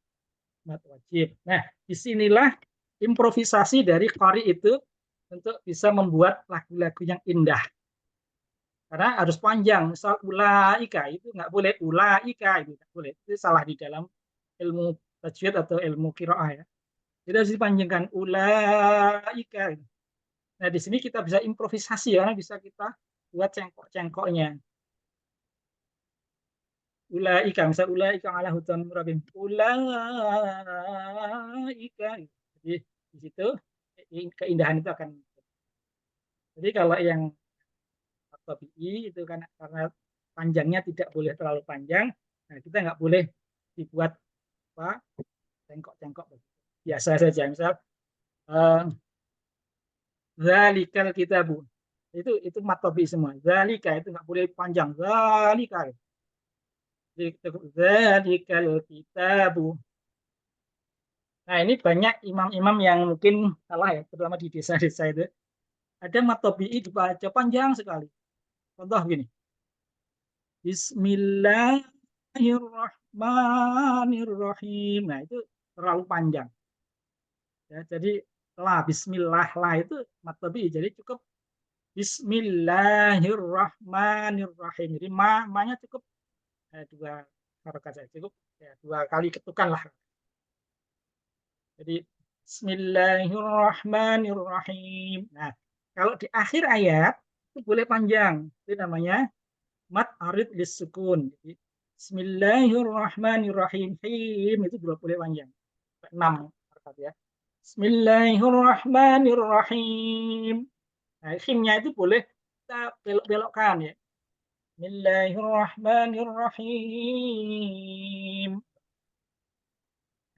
mat wajib. Nah, disinilah improvisasi dari qari itu untuk bisa membuat lagu-lagu yang indah. Karena harus panjang. Misal ulaika itu nggak boleh ulaika itu nggak boleh. Itu salah di dalam ilmu tajwid atau ilmu qiraah ya. Jadi harus dipanjangkan ulaika. Nah, di sini kita bisa improvisasi ya, bisa kita buat cengkok-cengkoknya. Ulaika, misal ulaika ala hudan murabin. Ulaika. Jadi di situ keindahan itu akan. Jadi kalau yang tabi'i itu kan karena panjangnya tidak boleh terlalu panjang, nah kita nggak boleh dibuat apa cengkok-cengkok biasa saja. Misal zalikal kitabu itu mat tabi'i semua. Zalika itu nggak boleh panjang. Zalika. Zalikal kitabu. Nah, ini banyak imam-imam yang mungkin salah ya, terutama di desa-desa itu. Ada mat tabi'i dibaca panjang sekali. Contoh begini. Bismillahirrahmanirrahim. Nah, itu terlalu panjang. Ya, jadi bismillah itu mat tabi'i. Jadi cukup Bismillahirrahmanirrahim. Jadi ma-nya cukup dua harokat saja, cukup ya, 2 kali ketukan lah. Jadi Bismillahirrahmanirrahim. Nah, kalau di akhir ayat itu boleh panjang. Itu namanya mat arid lisukun. Jadi Bismillahirrahmanirrahim. Him itu boleh panjang. 6 harokat ya. Bismillahirrahmanirrahim. Nah, himnya itu boleh kita belok-belokkan ya. Bismillahirrahmanirrahim.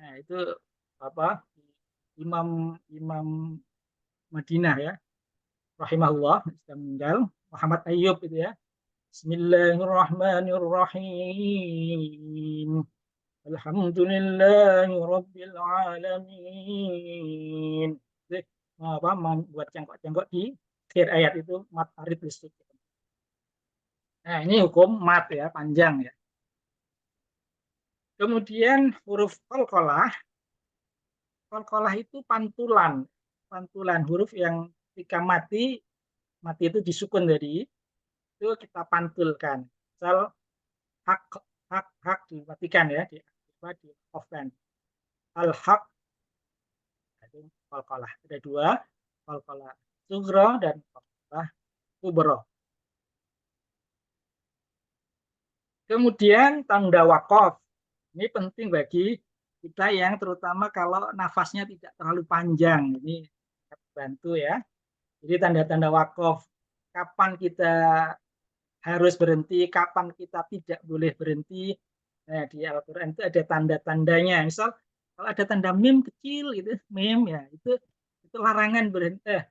Nah, itu apa? Imam Madinah ya. Rahimahullah, sudah meninggal. Muhammad Ayyub itu ya. Bismillahirrahmanirrahim. Alhamdulillahi rabbil alamin. Jadi, buat cengkok-cengkok di akhir ayat itu mat arid lisuk. Nah, ini hukum mat ya, panjang ya. Kemudian huruf qalqalah. Qalqalah itu pantulan. Pantulan huruf yang ketika mati itu disukun tadi. Itu kita pantulkan. Misal hak dimatikan ya, di off-kan. Al-haq itu qalqalah. Ada 2, qalqalah sughra dan qalqalah kubra. Kemudian tanda waqaf. Ini penting bagi kita yang terutama kalau nafasnya tidak terlalu panjang. Ini bantu ya. Jadi tanda-tanda waqaf. Kapan kita harus berhenti, kapan kita tidak boleh berhenti. Nah, di Al-Quran itu ada tanda-tandanya. Misal kalau ada tanda mim kecil gitu, mim ya, itu larangan berhenti.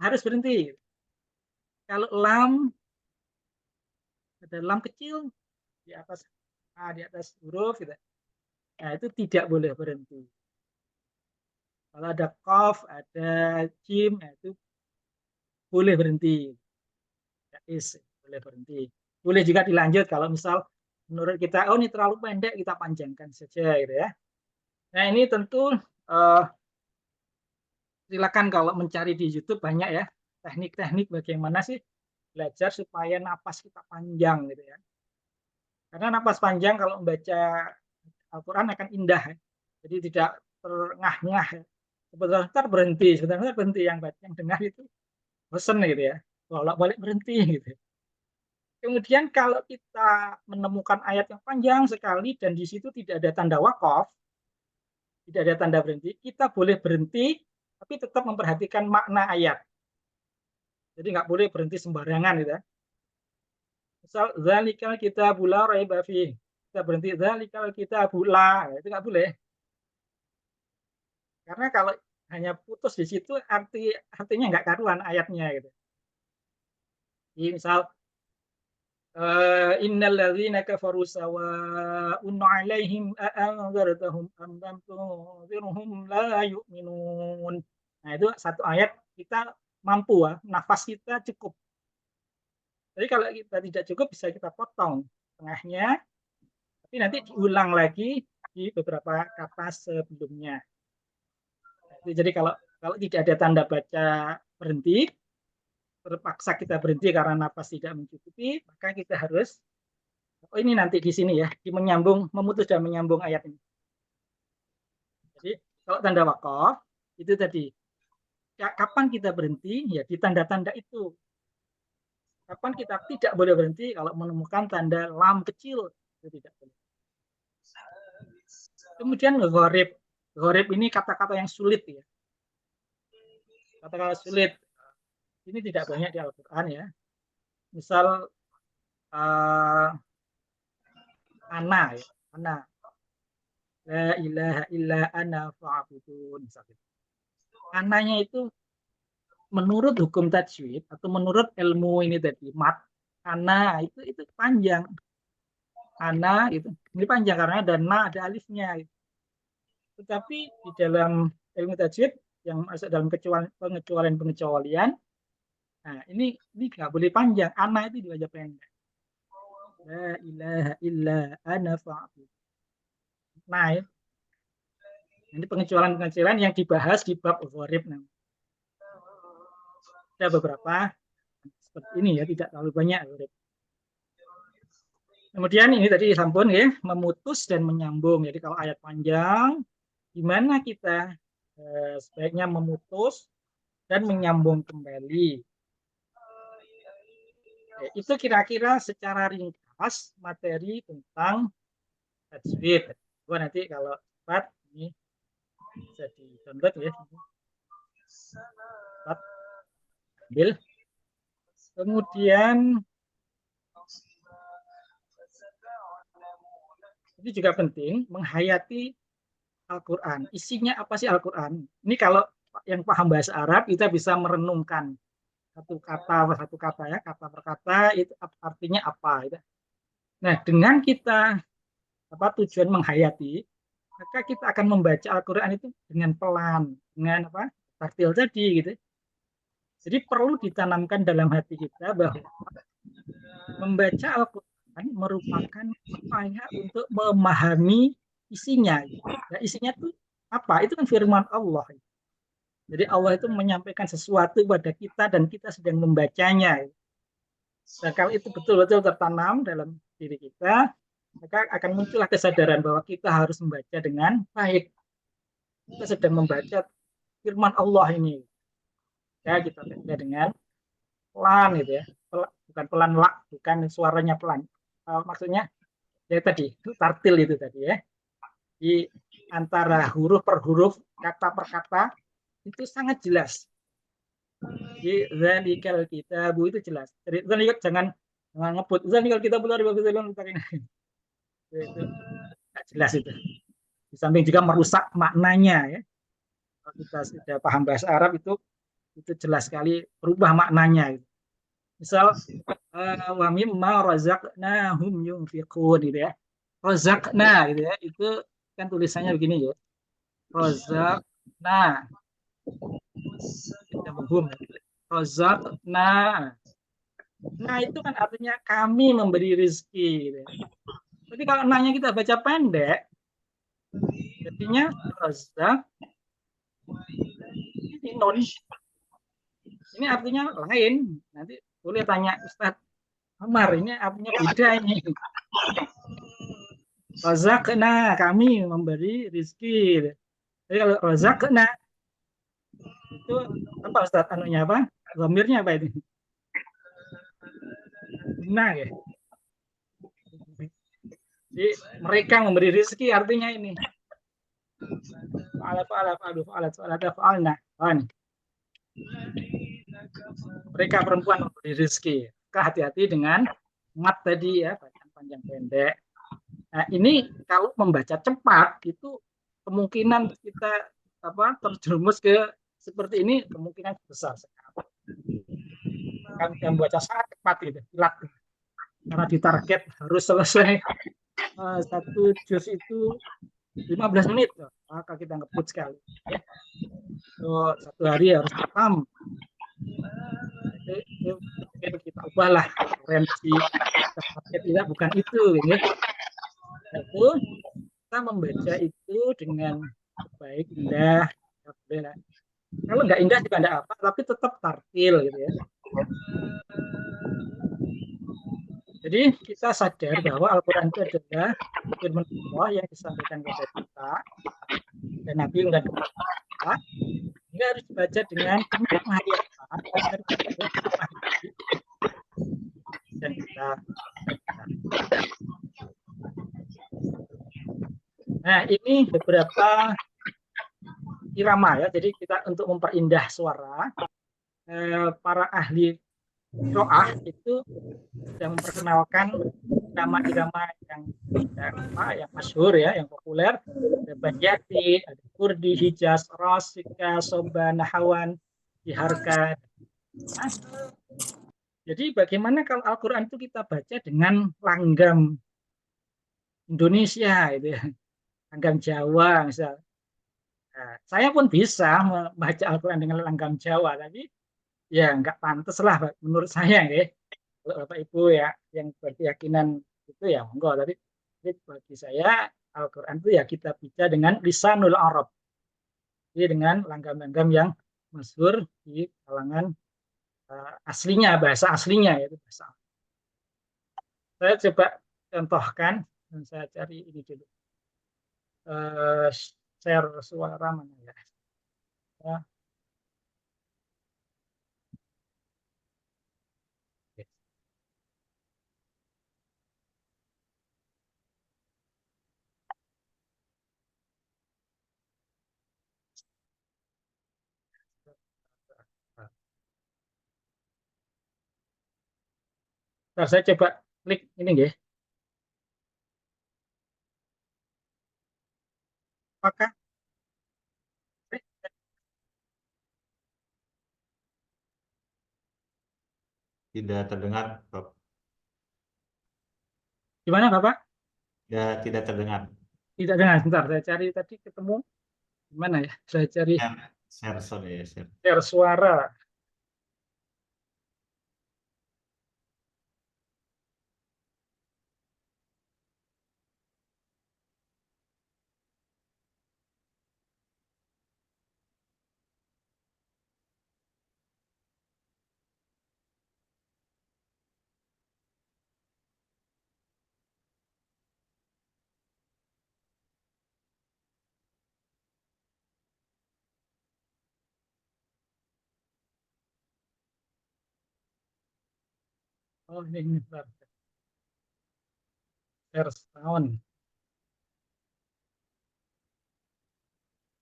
Harus berhenti. Kalau lam ada lam kecil di atas huruf gitu. Nah, itu tidak boleh berhenti. Kalau ada qaf, ada jim, itu boleh berhenti. Boleh berhenti. Boleh juga dilanjut kalau misal menurut kita, oh ini terlalu pendek, kita panjangkan saja gitu ya. Nah, ini tentu silakan kalau mencari di YouTube banyak ya teknik-teknik bagaimana sih belajar supaya napas kita panjang gitu ya. Karena napas panjang kalau membaca Al-Quran akan indah ya. Jadi tidak terengah-engah ya. Sebentar berhenti yang dengar itu bosan gitu ya. Bolak-balik berhenti gitu. Kemudian kalau kita menemukan ayat yang panjang sekali dan di situ tidak ada tanda wakaf, tidak ada tanda berhenti, kita boleh berhenti tapi tetap memperhatikan makna ayat. Jadi nggak boleh berhenti sembarangan gitu ya. Misal zalikal kitabul la raiba fih. Kita berhenti zalikal kitabul la, itu nggak boleh. Karena kalau hanya putus di situ artinya nggak karuan ayatnya gitu. Jadi misal innal ladzina kafaru sawa'un 'alaihim a'anzartahum am lam tunzirhum la yu'minun. Nah, itu satu ayat kita mampu nafas kita cukup. Jadi kalau kita tidak cukup bisa kita potong tengahnya, tapi nanti diulang lagi di beberapa kata sebelumnya. Jadi kalau tidak ada tanda baca berhenti, terpaksa kita berhenti karena nafas tidak mencukupi, maka kita harus ini nanti di sini ya, memutus dan menyambung ayat ini. Jadi kalau tanda wakaf itu tadi, kapan kita berhenti? Ya di tanda-tanda itu. Kapan kita tidak boleh berhenti? Kalau menemukan tanda lam kecil, itu tidak boleh. Kemudian gharib. Gharib ini kata-kata yang sulit ya. Kata-kata sulit. Ini tidak banyak di Al-Quran ya. Misal ana ya. Ana. La ilaha illa ana fa'budun. Ananya itu menurut hukum tajwid atau menurut ilmu ini tadi mat, ana itu panjang. Ana itu ini panjang karena ada na, ada alifnya. Tetapi di dalam ilmu tajwid yang masuk dalam pengecualian, nah ini nggak boleh panjang. Ana itu dibaca pendek. La ilaha illa ana fa'bud. Nah, ini pengecualian yang dibahas di bab gharib. Ada beberapa seperti ini ya, tidak terlalu banyak. Kemudian ini tadi sampun ya, memutus dan menyambung. Jadi kalau ayat panjang, gimana kita sebaiknya memutus dan menyambung kembali. Itu kira-kira secara ringkas materi tentang tajwid. Nanti kalau cepat ini bisa di-download ya. Cepat ambil. Kemudian ini juga penting menghayati Al-Quran. Isinya apa sih Al-Quran? Ini kalau yang paham bahasa Arab kita bisa merenungkan satu kata ya, kata per kata itu artinya apa gitu. Nah, dengan kita tujuan menghayati, maka kita akan membaca Al-Quran itu dengan pelan, dengan tartil tadi gitu. Jadi perlu ditanamkan dalam hati kita bahwa membaca Al-Quran merupakan upaya untuk memahami isinya. Nah, isinya itu apa? Itu kan firman Allah. Jadi Allah itu menyampaikan sesuatu pada kita dan kita sedang membacanya. Dan kalau itu betul-betul tertanam dalam diri kita, maka akan muncullah kesadaran bahwa kita harus membaca dengan baik. Kita sedang membaca firman Allah ini. Ya, kita baca dengan pelan gitu ya. Bukan pelan bukan suaranya pelan. Maksudnya ya tadi, itu tartil itu tadi ya. Di antara huruf per huruf, kata per kata itu sangat jelas. Jadi zalikal kitabu itu jelas. Jadi jangan ngebut. Zalikal kitabu la raiba fihi itu jelas itu. Di samping juga merusak maknanya ya. Kalau kita sudah paham bahasa Arab itu jelas sekali berubah maknanya. Gitu. Misal wa mimma razaqnahum yunfiqun gitu ya. Razaqna gitu ya. Itu kan tulisannya begini ya. Razaqna. Razaqna. Nah, itu kan artinya kami memberi rezeki gitu ya. Tapi kalau nanya kita baca pendek, jadinya razaq ini non. Ini artinya lain. Nanti boleh tanya Ustadz Amar, ini artinya beda ini. Razaqna, kami memberi rezeki. Jadi kalau razaqna itu apa Ustadz anunya apa? Dhamirnya apa itu? guna ya. Jadi mereka memberi rezeki artinya ini. Mereka perempuan memberi rezeki. Hati-hati dengan mat tadi ya, bacaan panjang pendek. Nah, ini kalau membaca cepat itu kemungkinan kita terjerumus ke seperti ini kemungkinan besar sekali. Kan membaca sangat cepat gitu, kilat. Karena ditarget harus selesai satu juz itu 15 menit, maka kita ngebut sekali. Ya. So, satu hari harus paham. Itu kita ubahlah referensi kita bukan itu, ya. Itu kita membaca itu dengan baik, indah, kalau nggak indah juga nggak apa, tapi tetap tartil gitu ya. Jadi kita sadar bahwa Al-Quran itu adalah firman Allah yang disampaikan kepada kita dan Nabi dan kita. Ini harus dibaca dengan penghayatan dan kita. Nah, ini beberapa irama ya. Jadi kita untuk memperindah suara, para ahli qiraah itu yang memperkenalkan irama-irama yang masyhur ya, yang populer. Ada Badyati, ada Kurdi, Hijaz, Rasika, Soba, Nahawan, Diharka. Nah, jadi bagaimana kalau Al-Quran itu kita baca dengan langgam Indonesia, gitu ya, langgam Jawa misalnya. Nah, saya pun bisa membaca Al-Quran dengan langgam Jawa, tapi ya nggak pantas lah menurut saya ya. Kalau Bapak Ibu ya yang berkeyakinan itu ya monggo, tapi bagi saya Al-Quran itu ya kita baca dengan lisanul Arab, jadi dengan langgam-langgam yang masyhur di kalangan aslinya, bahasa aslinya yaitu bahasa. Saya coba contohkan dan saya cari ini dulu. Share suara mana ya? Ya. Nah, saya coba klik ini ya. Apakah Tidak terdengar, Prof. Gimana Bapak? Ya, tidak terdengar. Tidak dengar. Sebentar, saya cari tadi ketemu gimana ya? Saya cari Share, sorry, share. share suara. Oh, ini bentar. Share sound.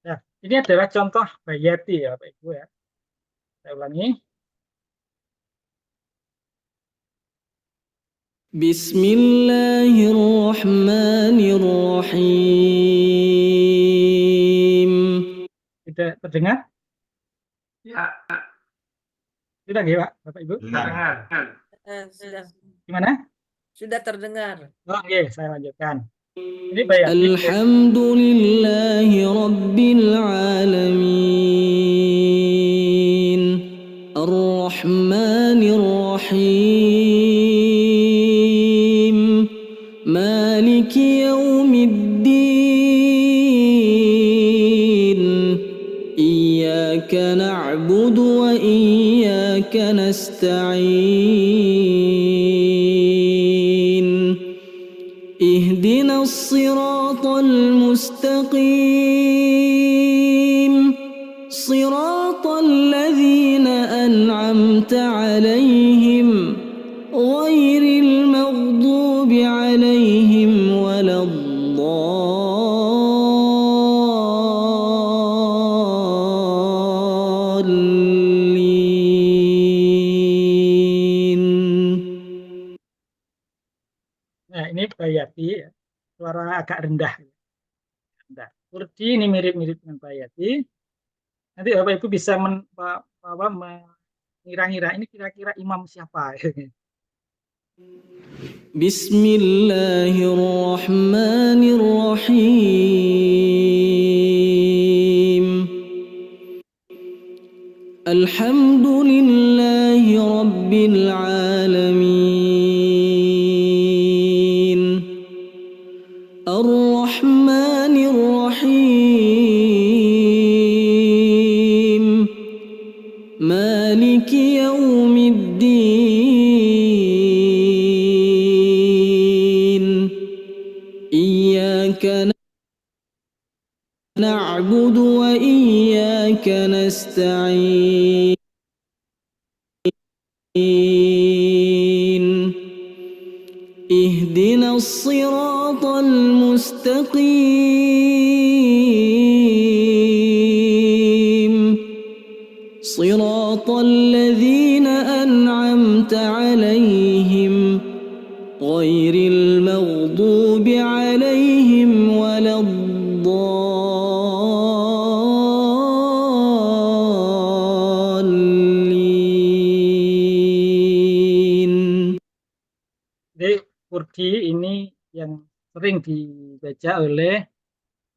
Ya, ini adalah contoh Bayati ya Bapak Ibu ya. Saya ulangi. Bismillahirrahmanirrahim. Tidak terdengar? Ya, Tidak ya Pak, Bapak Ibu? terdengar. Sudah. Gimana? Sudah terdengar. Oh, oke, saya lanjutkan. Ini Bayati. Alhamdulillahi Rabbil Alamin. Ar-Rahmanir Rahim. Maliki Yawmiddin. Iyyaka na'budu wa iyyaka nasta'in. اهدنا الصراط المستقيم صراط الذين أنعمت عليهم غير ini Bayati, ya. Suara agak rendah. Rendah. Kurdi ini mirip-mirip dengan Bayati. Nanti Bapak Ibu bisa mengira-ngira ini kira-kira imam siapa. Bismillahirrahmanirrahim. Alhamdulillahi Rabbil Alamin. Ar-Rahmanir Rahim. Maliki Yaumiddin. Iyyaka na'budu wa iyyaka nasta'in. اهدنا الصراط المستقيم صراط الذين أنعمت عليهم غير المغضوب عليهم ولا الضالين. Jadi Kurdi ini yang sering dibaca oleh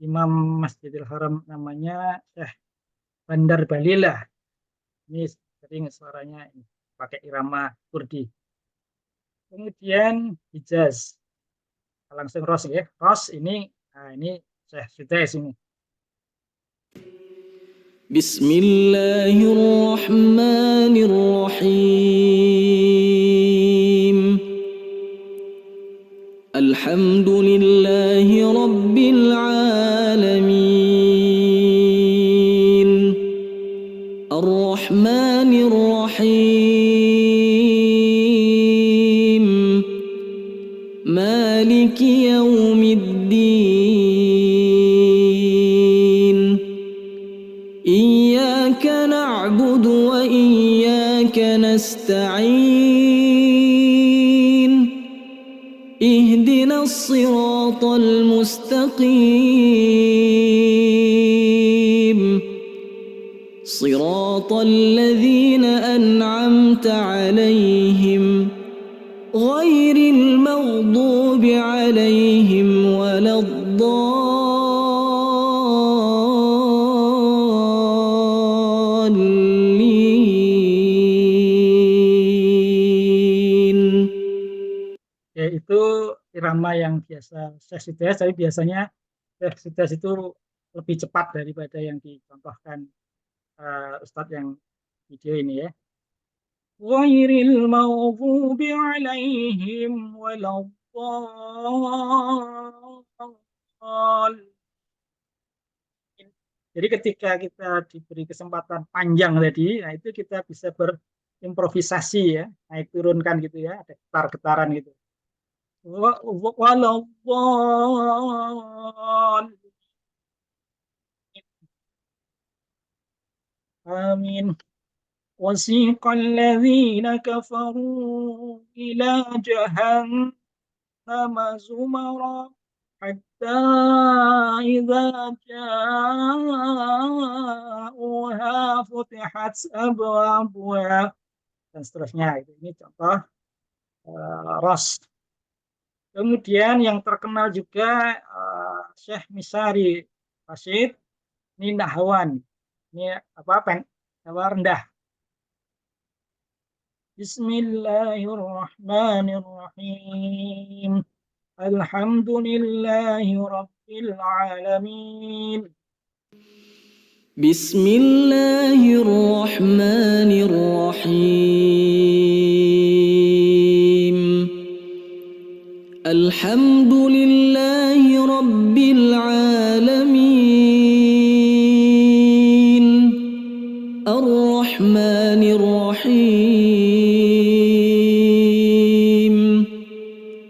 Imam Masjidil Haram, namanya Syekh Bandar Balilah. Ini sering suaranya ini, pakai irama Kurdi. Kemudian Hijaz, langsung Ros ya. Ros ini, nah ini Syekh Sudais ini. Bismillahirrahmanirrahim. Alhamdulillahi Rabbil Alamin. Ar-Rahmanir Rahim. Maliki Yaumiddin. Iyyaka na'budu wa iyyaka nasta'in. اهدنا الصراط المستقيم صراط الذين أنعمت عليهم غير المغضوب عليهم ولا الضالين. Yaitu irama yang biasa Syekh Sudais, tapi biasanya Syekh Sudais itu lebih cepat daripada yang dicontohkan Ustadz yang video ini ya. Ghairil maghdubi alaihim waladdallin. Jadi ketika kita diberi kesempatan panjang tadi, nah itu kita bisa berimprovisasi ya, naik turunkan gitu ya, ada getar-getaran gitu. Waladdallin. Amin. وسيق الذين كفروا إلى جهنم زمرا حتى إذا جاءوها فتحت أبوابها dan seterusnya. Ini contoh Ros. Kemudian yang terkenal juga Syekh Misari Rashid, ini nahwan. Ini apa rendah. Bismillahirrahmanirrahim. Alhamdulillahi Rabbil Alamin. Bismillahirrahmanirrahim. Alhamdulillahi Rabbil Alamin. Ar-Rahmanir Rahim.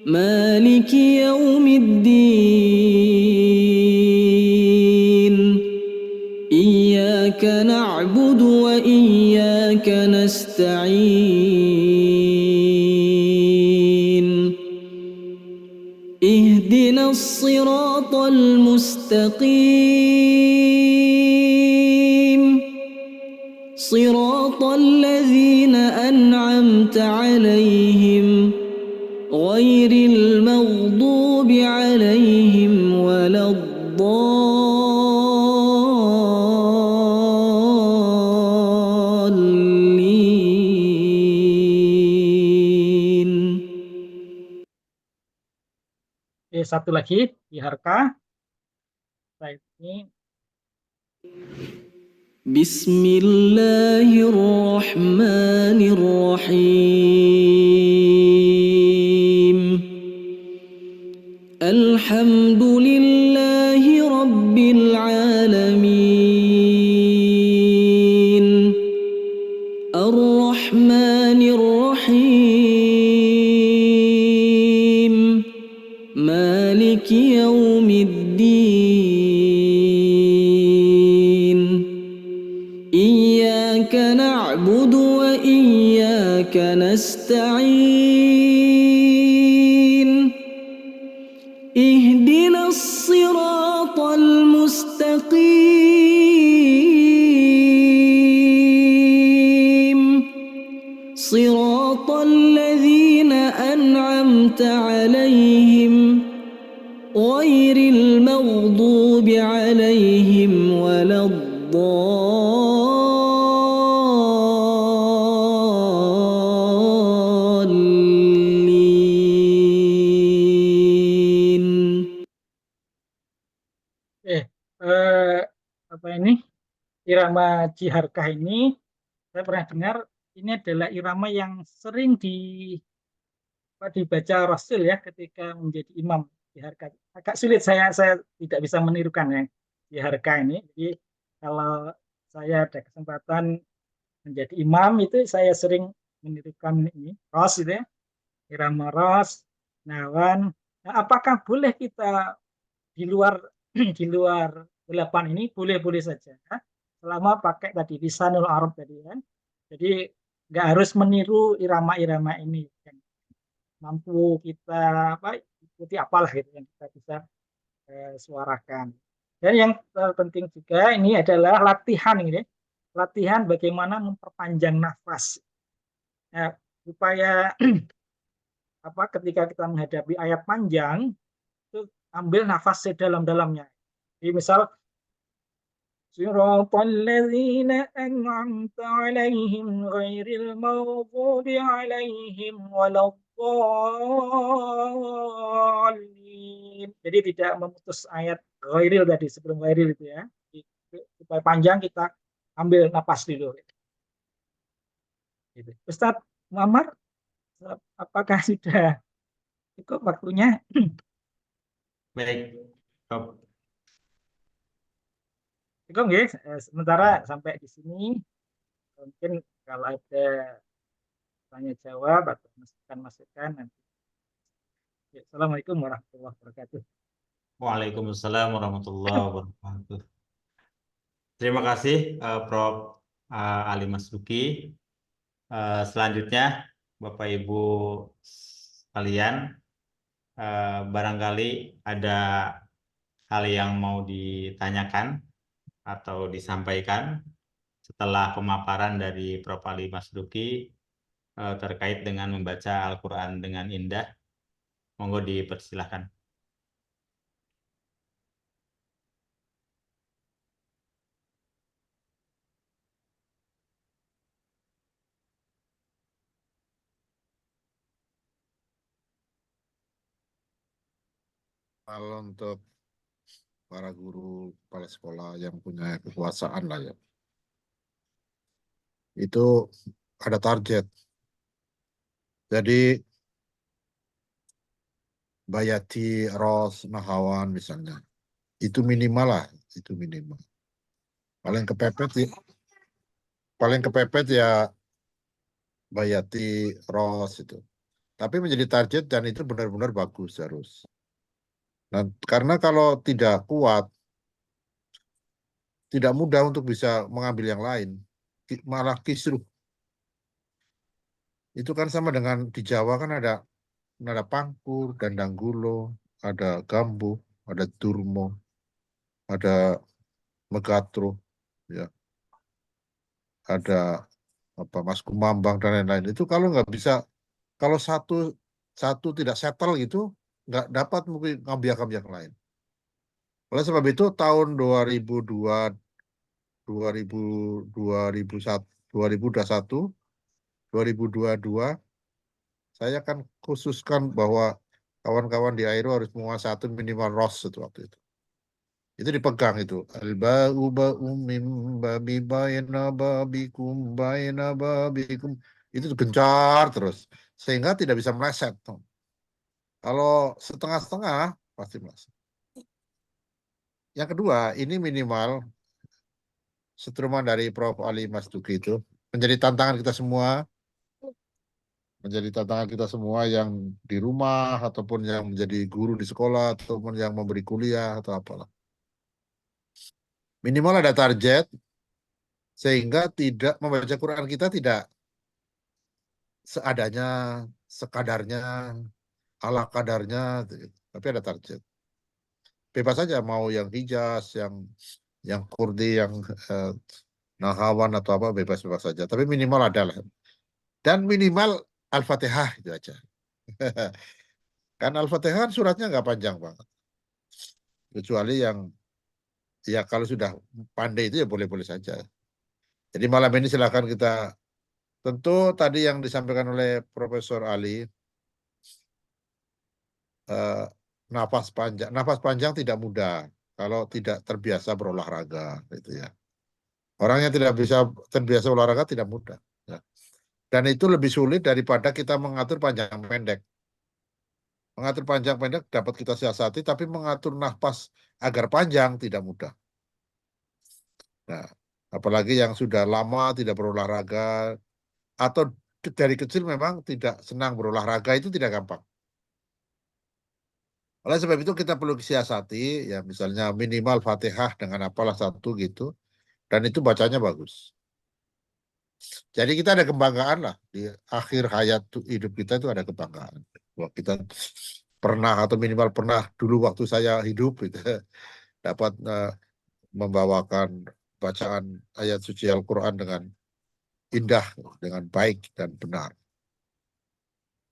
Maliki Yaumiddin. Iyyaka na'budu wa iyyaka nasta'in. الصراط المستقيم صراط الذين أنعمت عليهم غير المغضوب عليهم ولا الضالين. Satu lagi di harka. Baik, ini بسم الله الرحمن الرحيم الحمد لله رب العالمين الرحمن الرحيم مالك يوم الدين إياك نعبد وإياك نستعين اهدنا الصراط المستقيم صراط الذين أنعمت عليهم غير المغضوب عليهم ولا الضالين. apa ini irama Jiharkah ini saya pernah dengar ini adalah irama yang sering dibaca Rasul ya ketika menjadi imam Jiharkah. Agak sulit saya tidak bisa menirukan ya Jiharkah ini. Jadi kalau saya ada kesempatan menjadi imam itu saya sering menirukan ini Ros itu ya, irama Ros, Nawan. Nah, apakah boleh kita di luar di luar 8 ini boleh-boleh saja ya? Selama pakai tadi lisanul Arab tadi kan. Jadi nggak harus meniru irama-irama ini yang mampu kita ikuti apalah gitu yang kita bisa suarakan. Dan yang terpenting juga ini adalah latihan ini, latihan bagaimana memperpanjang nafas. Nah, supaya ketika kita menghadapi ayat panjang itu ambil nafas sedalam-dalamnya. Jadi misal Siratal ladzina an'amta 'alaihim ghairil maghdubi 'alaihim waladdallin. Jadi tidak memutus ayat ghairil tadi sebelum ghairil itu ya. Supaya panjang kita ambil napas dulu. Gitu. Ustadz Muhammad, apakah sudah cukup waktunya? Baik. Cukup ya, sementara sampai di sini mungkin kalau ada tanya jawab atau masukan nanti. Ya, Assalamualaikum warahmatullahi wabarakatuh. Waalaikumsalam warahmatullahi wabarakatuh. Terima kasih Prof. Ali Masduki. Selanjutnya Bapak Ibu sekalian, barangkali ada hal yang mau ditanyakan atau disampaikan setelah pemaparan dari Prof. Ali Masduki terkait dengan membaca Al-Quran dengan indah. Monggo dipersilahkan. Kalau untuk para guru, kepala sekolah yang punya kekuasaan lah ya, itu ada target. Jadi Bayati, Ros, Nahawan misalnya, itu minimal lah, itu minimal. Paling kepepet ya Bayati, Ros itu. Tapi menjadi target dan itu benar-benar bagus harus. Nah, karena kalau tidak kuat, tidak mudah untuk bisa mengambil yang lain, malah kisruh. Itu kan sama dengan di Jawa kan ada nada pangkur, dandanggulo, ada Gambu, ada Durmo, ada Megatro, ya, ada apa Mas Kumambang dan lain-lain. Itu kalau nggak bisa, kalau satu tidak settle gitu, nggak dapat mungkin ngambil yang lain. Oleh sebab itu tahun 2002, 2001, 2022, saya kan khususkan bahwa kawan-kawan di Aero harus menguasai satu minimal ROS itu waktu itu. Itu dipegang itu. Al-ba'u ba'u mim babi bayna babikum bayna babikum. Itu gencar terus. Sehingga tidak bisa meleset. Kalau setengah-setengah, pasti meleset. Yang kedua, ini minimal setruman dari Prof. Ali Mas Duki itu menjadi tantangan kita semua, yang di rumah ataupun yang menjadi guru di sekolah ataupun yang memberi kuliah atau apalah. Minimal ada target sehingga tidak membaca Quran kita tidak seadanya, sekadarnya, ala kadarnya, tapi ada target. Bebas saja mau yang Hijaz, yang Kurdi, yang Nahawan atau apa, bebas-bebas saja. Tapi minimal ada lah. Dan minimal Al-Fatihah itu aja. Kan Al-Fatihah suratnya nggak panjang banget. Kecuali yang, ya kalau sudah pandai itu ya boleh-boleh saja. Jadi malam ini silakan kita, tentu tadi yang disampaikan oleh Profesor Ali, nafas panjang tidak mudah kalau tidak terbiasa berolahraga, gitu ya. Orang yang tidak bisa terbiasa olahraga tidak mudah, ya. Dan itu lebih sulit daripada kita mengatur panjang pendek. Mengatur panjang pendek dapat kita siasati, tapi mengatur nafas agar panjang tidak mudah. Nah, apalagi yang sudah lama tidak berolahraga atau dari kecil memang tidak senang berolahraga, itu tidak gampang. Oleh sebab itu kita perlu siasati, ya misalnya minimal Fatihah dengan apalah satu gitu, dan itu bacanya bagus. Jadi kita ada kebanggaan lah di akhir hayat hidup kita, itu ada kebanggaan. Bahwa kita pernah atau minimal pernah dulu waktu saya hidup gitu, dapat membawakan bacaan ayat suci Al-Quran dengan indah, dengan baik dan benar.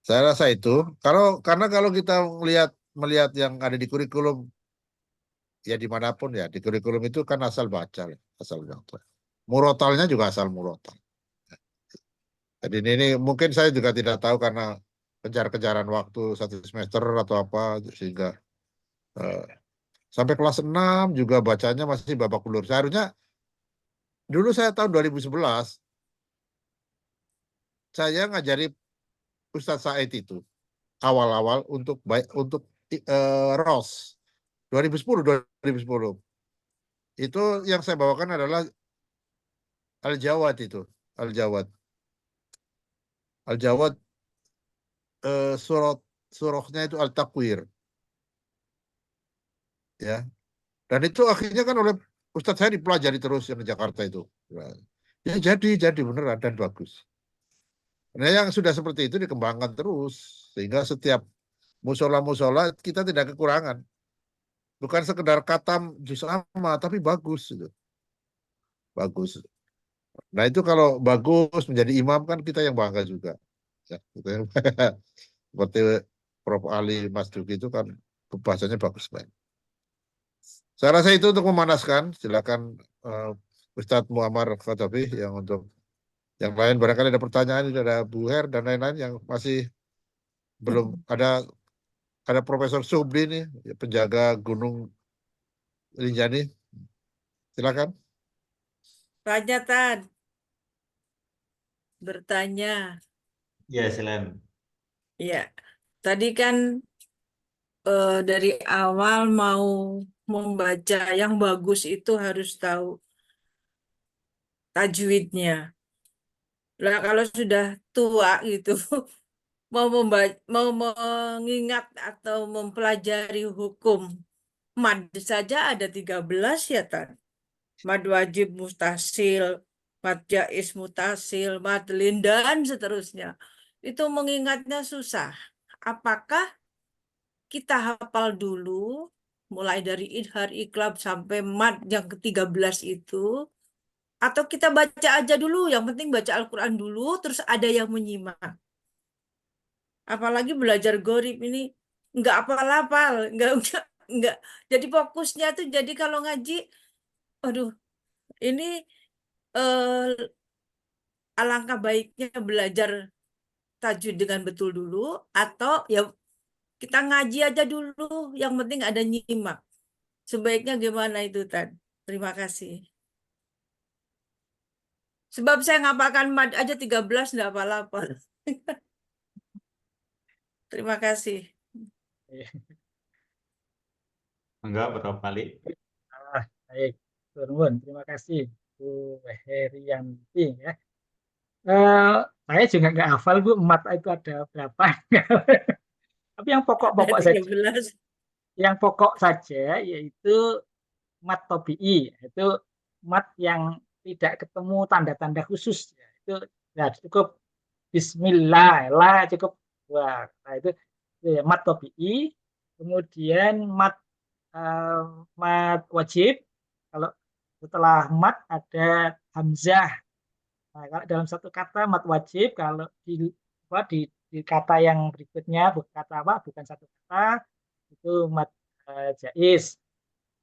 Saya rasa itu, karena kalau kita melihat yang ada di kurikulum, ya dimanapun ya, di kurikulum itu kan asal baca, asal baca. Murotalnya juga asal murotal. Jadi ini mungkin saya juga tidak tahu karena kejar-kejaran waktu satu semester atau apa, sehingga sampai kelas 6 juga bacanya masih babak belur. Seharusnya dulu saya tahun 2011 saya ngajari Ustadz Said itu awal-awal untuk ROS 2010. Itu yang saya bawakan adalah Al-Jawad itu, Al-Jawad surahnya itu Al-Takwir. Ya. Dan itu akhirnya kan oleh Ustadz saya dipelajari terus yang di Jakarta itu. Ya jadi beneran dan bagus. Nah, yang sudah seperti itu dikembangkan terus sehingga setiap musola kita tidak kekurangan. Bukan sekedar katam juz amma, tapi bagus itu. Bagus. Nah, itu kalau bagus menjadi imam kan kita yang bangga juga. Ya, gitu ya. Seperti Prof. Ali Mas Duki itu kan bahasanya bagus banget. Saya rasa itu untuk memanaskan. Silakan Ustadz Muammar Khatabi yang untuk yang lain barangkali ada pertanyaan, ada Bu Her dan lain-lain yang masih belum ada Profesor Subli nih, penjaga Gunung Rinjani. Silakan. Tanya, Tan. Bertanya. Ya, silakan. Ya, tadi kan dari awal mau membaca yang bagus itu harus tahu tajwidnya. Lah kalau sudah tua gitu, mau mengingat atau mempelajari hukum mad saja ada 13 ya, Tan. Mad wajib mustasil, mad jaiz mutasil, mad lin dan seterusnya. Itu mengingatnya susah. Apakah kita hafal dulu, mulai dari idhar, iqlab sampai mad yang ke-13 itu, atau kita baca aja dulu, yang penting baca Al-Quran dulu, terus ada yang menyimak. Apalagi belajar gorib ini nggak hafal-hafal, nggak. Jadi fokusnya tuh jadi kalau ngaji, aduh, ini alangkah baiknya belajar tajwid dengan betul dulu, atau ya kita ngaji aja dulu, yang penting ada nyimak. Sebaiknya gimana itu, Tan? Terima kasih. Sebab saya ngapalkan mad aja 13 nggak hafal-hafal. Terima kasih. Enggak, berapa kali? Baik, turun. Terima kasih Bu Herianti ya. Saya juga nggak hafal Bu, mat itu ada berapa. Tapi yang Ada pokok-pokok saja, 13. yang pokok saja yaitu mat tobi'i, itu mat yang tidak ketemu tanda-tanda khusus. Itu ya, cukup Bismillah, lah cukup. Wah, nah itu ya, mat tobi'i, kemudian mat wajib. Kalau setelah mat ada hamzah. Nah, kalau dalam satu kata mat wajib, kalau di kata yang berikutnya bukan kata apa, bukan satu kata, itu mat jaiz.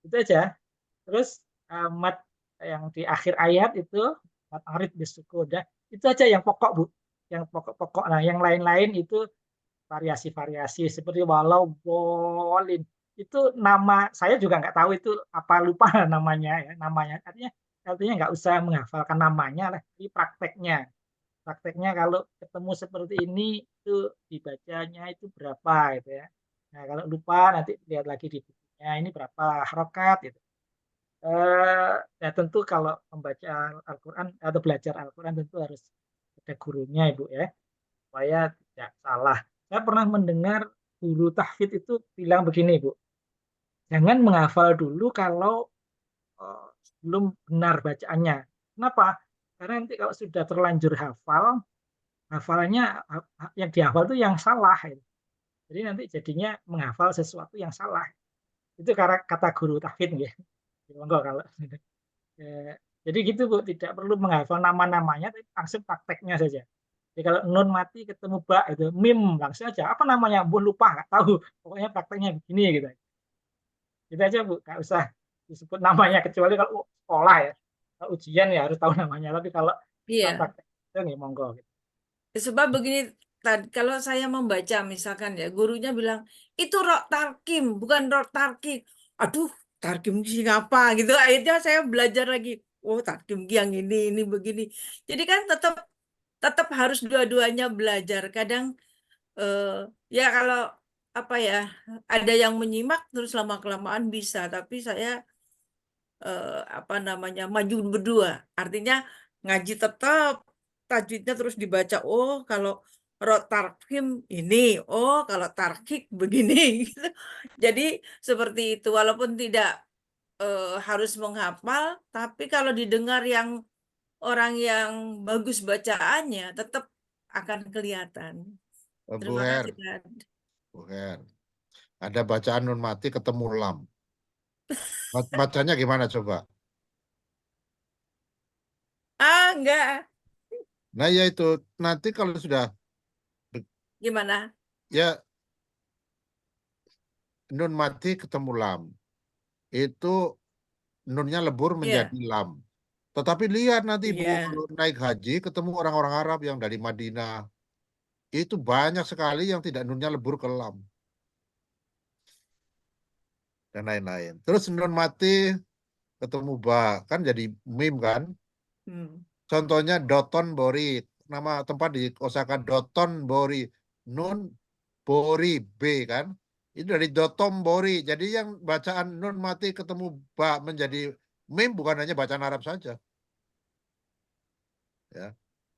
Itu aja. Terus mat yang di akhir ayat itu mat arid bisukudah. Itu aja yang pokok Bu. Yang pokok-pokok. Nah, yang lain-lain itu variasi-variasi seperti walau bolin. Itu nama saya juga nggak tahu itu apa, lupa namanya ya, namanya. Artinya nggak usah menghafalkan namanya lah, tapi prakteknya kalau ketemu seperti ini itu dibacanya itu berapa gitu ya. Nah, kalau lupa nanti lihat lagi di bukunya ini berapa harokat gitu. Ya tentu kalau membaca Al-Quran atau belajar Al-Quran tentu harus ada gurunya Ibu ya, supaya tidak salah. Saya pernah mendengar guru tahfidz itu bilang begini Bu, jangan menghafal dulu kalau belum benar bacaannya. Kenapa? Karena nanti kalau sudah terlanjur hafal, hafalannya yang dihafal itu yang salah. Jadi nanti jadinya menghafal sesuatu yang salah. Itu kata guru tahfidz ya. Monggo kalau jadi gitu Bu, tidak perlu menghafal nama-namanya, tapi langsung prakteknya saja. Jadi kalau nun mati ketemu ba itu mim langsung aja. Apa namanya? Bu lupa nggak tahu. Pokoknya prakteknya begini gitu. Gitu aja Bu, nggak usah disebut namanya kecuali kalau sekolah ya. Kalau ujian ya harus tahu namanya. Tapi kalau Iya. praktek itu nggak monggo. Gitu. Sebab begini, kalau saya membaca misalkan ya, gurunya bilang, itu rok tarkim, bukan rok tarkik. Aduh, tarkim sih apa gitu. Akhirnya saya belajar lagi. Oh, tarkim yang ini begini. Jadi kan tetap harus dua-duanya belajar. Kadang ya kalau apa ya, ada yang menyimak terus lama-kelamaan bisa. Tapi saya apa namanya, maju berdua. Artinya ngaji tetap, tajwidnya terus dibaca. Oh, kalau rot tarkim ini, oh kalau tarkik begini. Gitu. Jadi seperti itu, walaupun tidak harus menghafal, tapi kalau didengar yang orang yang bagus bacaannya, tetap akan kelihatan. Bu Terima Her, kasih, Tad. Bu Her, ada bacaan nun mati ketemu lam. Bacanya gimana coba? Enggak. Nah ya itu nanti kalau sudah Gimana? ya nun mati ketemu lam, itu nunnya lebur menjadi Iya. lam. Tetapi lihat nanti Bu, Iya. kalau naik haji ketemu orang-orang Arab yang dari Madinah, itu banyak sekali yang tidak nunnya lebur ke lam dan lain-lain. Terus nun mati ketemu ba, kan jadi mim kan? Hmm. Contohnya Doton Bori, nama tempat di Osaka Doton Bori, Nun Bori B kan? Itu dari Doton Bori. Jadi yang bacaan nun mati ketemu ba menjadi mim bukan hanya bacaan Arab saja. Ya.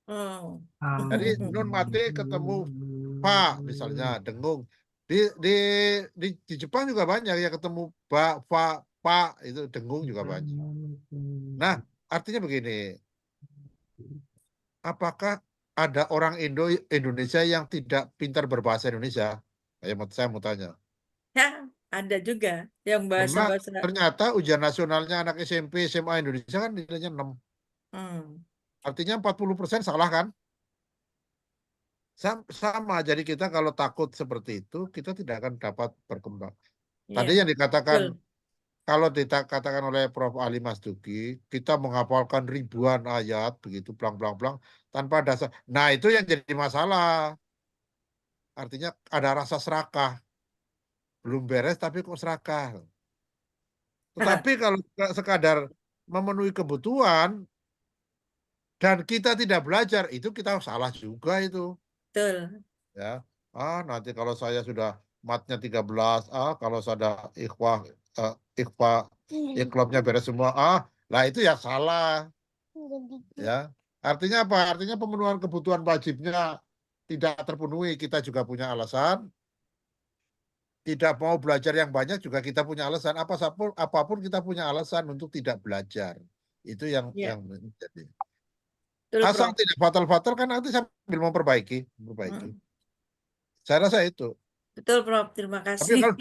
Oh. Jadi nun mati ketemu pa misalnya dengung. Di di di Jepang juga banyak ya ketemu ba, fa, pa itu dengung juga banyak. Nah, artinya begini, apakah ada orang Indonesia yang tidak pintar berbahasa Indonesia? Saya mau tanya. Ya, ada juga yang Karena bahasa-bahasa. ternyata ujian nasionalnya anak SMP, SMA Indonesia kan nilainya 6. Artinya 40% salah kan? Sama, jadi kita kalau takut seperti itu, kita tidak akan dapat berkembang. Tadi Iya, yang dikatakan, betul. kalau dikatakan oleh Prof. Ali Masduki, kita menghafalkan ribuan ayat, begitu, plang-plang-plang, tanpa dasar. Nah, itu yang jadi masalah. Artinya ada rasa serakah. Belum beres, tapi kok serakah. Tetapi kalau sekadar memenuhi kebutuhan, dan kita tidak belajar, itu kita salah juga itu. Betul. Ya, nanti kalau saya sudah matnya 13, kalau saya ikhwah, ikhwanya beres semua, lah itu ya salah. Ya, artinya apa? Artinya pemenuhan kebutuhan wajibnya tidak terpenuhi, kita juga punya alasan. Tidak mau belajar yang banyak juga kita punya alasan. Apapun kita punya alasan untuk tidak belajar. Itu yang Iya, menjadi. betul, Asal Prof. tidak fatal-fatal kan nanti sambil memperbaiki. Mm. Saya rasa itu. Betul, Prof. Terima Tapi kasih. kalau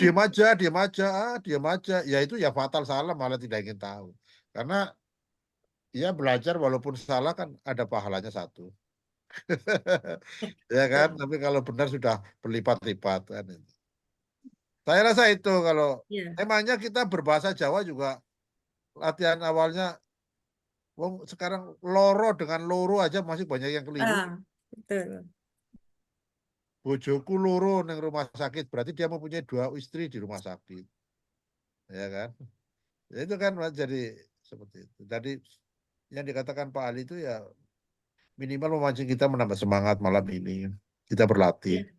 diam aja, ya itu ya fatal salah, malah tidak ingin tahu. Karena ya belajar walaupun salah kan ada pahalanya 1. Ya kan? Betul. Tapi kalau benar sudah berlipat-lipat kan. Saya rasa itu kalau Iya. emangnya kita berbahasa Jawa juga latihan awalnya, sekarang loro dengan loro aja masih banyak yang keliru. Betul. Bojoku loro neng rumah sakit, berarti dia mempunyai 2 istri di rumah sakit. Ya kan? Ya itu kan jadi seperti itu. Jadi yang dikatakan Pak Ali itu ya minimal memancing kita menambah semangat malam ini. Kita berlatih. Iya.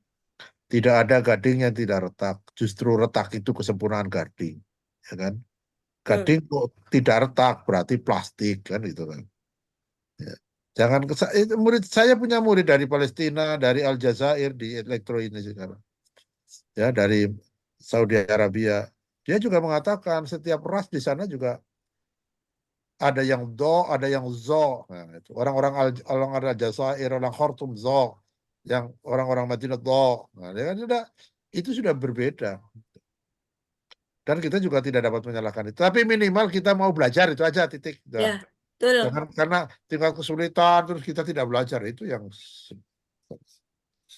Tidak ada gading yang tidak retak. Justru retak itu kesempurnaan gading. Ya kan? Gading Betul. kok tidak retak berarti plastik kan itu kan. Ya. Jangan saya punya murid dari Palestina, dari Aljazair di Elektro ini sekarang. Ya, dari Saudi Arabia. Dia juga mengatakan setiap ras di sana juga ada yang ada yang zo. Nah, itu. Orang Aljazair, orang Khartoum zo, yang orang-orang Madinah do. Nah, dia kan itu sudah berbeda. Dan kita juga tidak dapat menyalahkan itu. Tapi minimal kita mau belajar itu aja titik. Nah, Ya, betul. jangan karena tingkat kesulitan terus kita tidak belajar itu yang.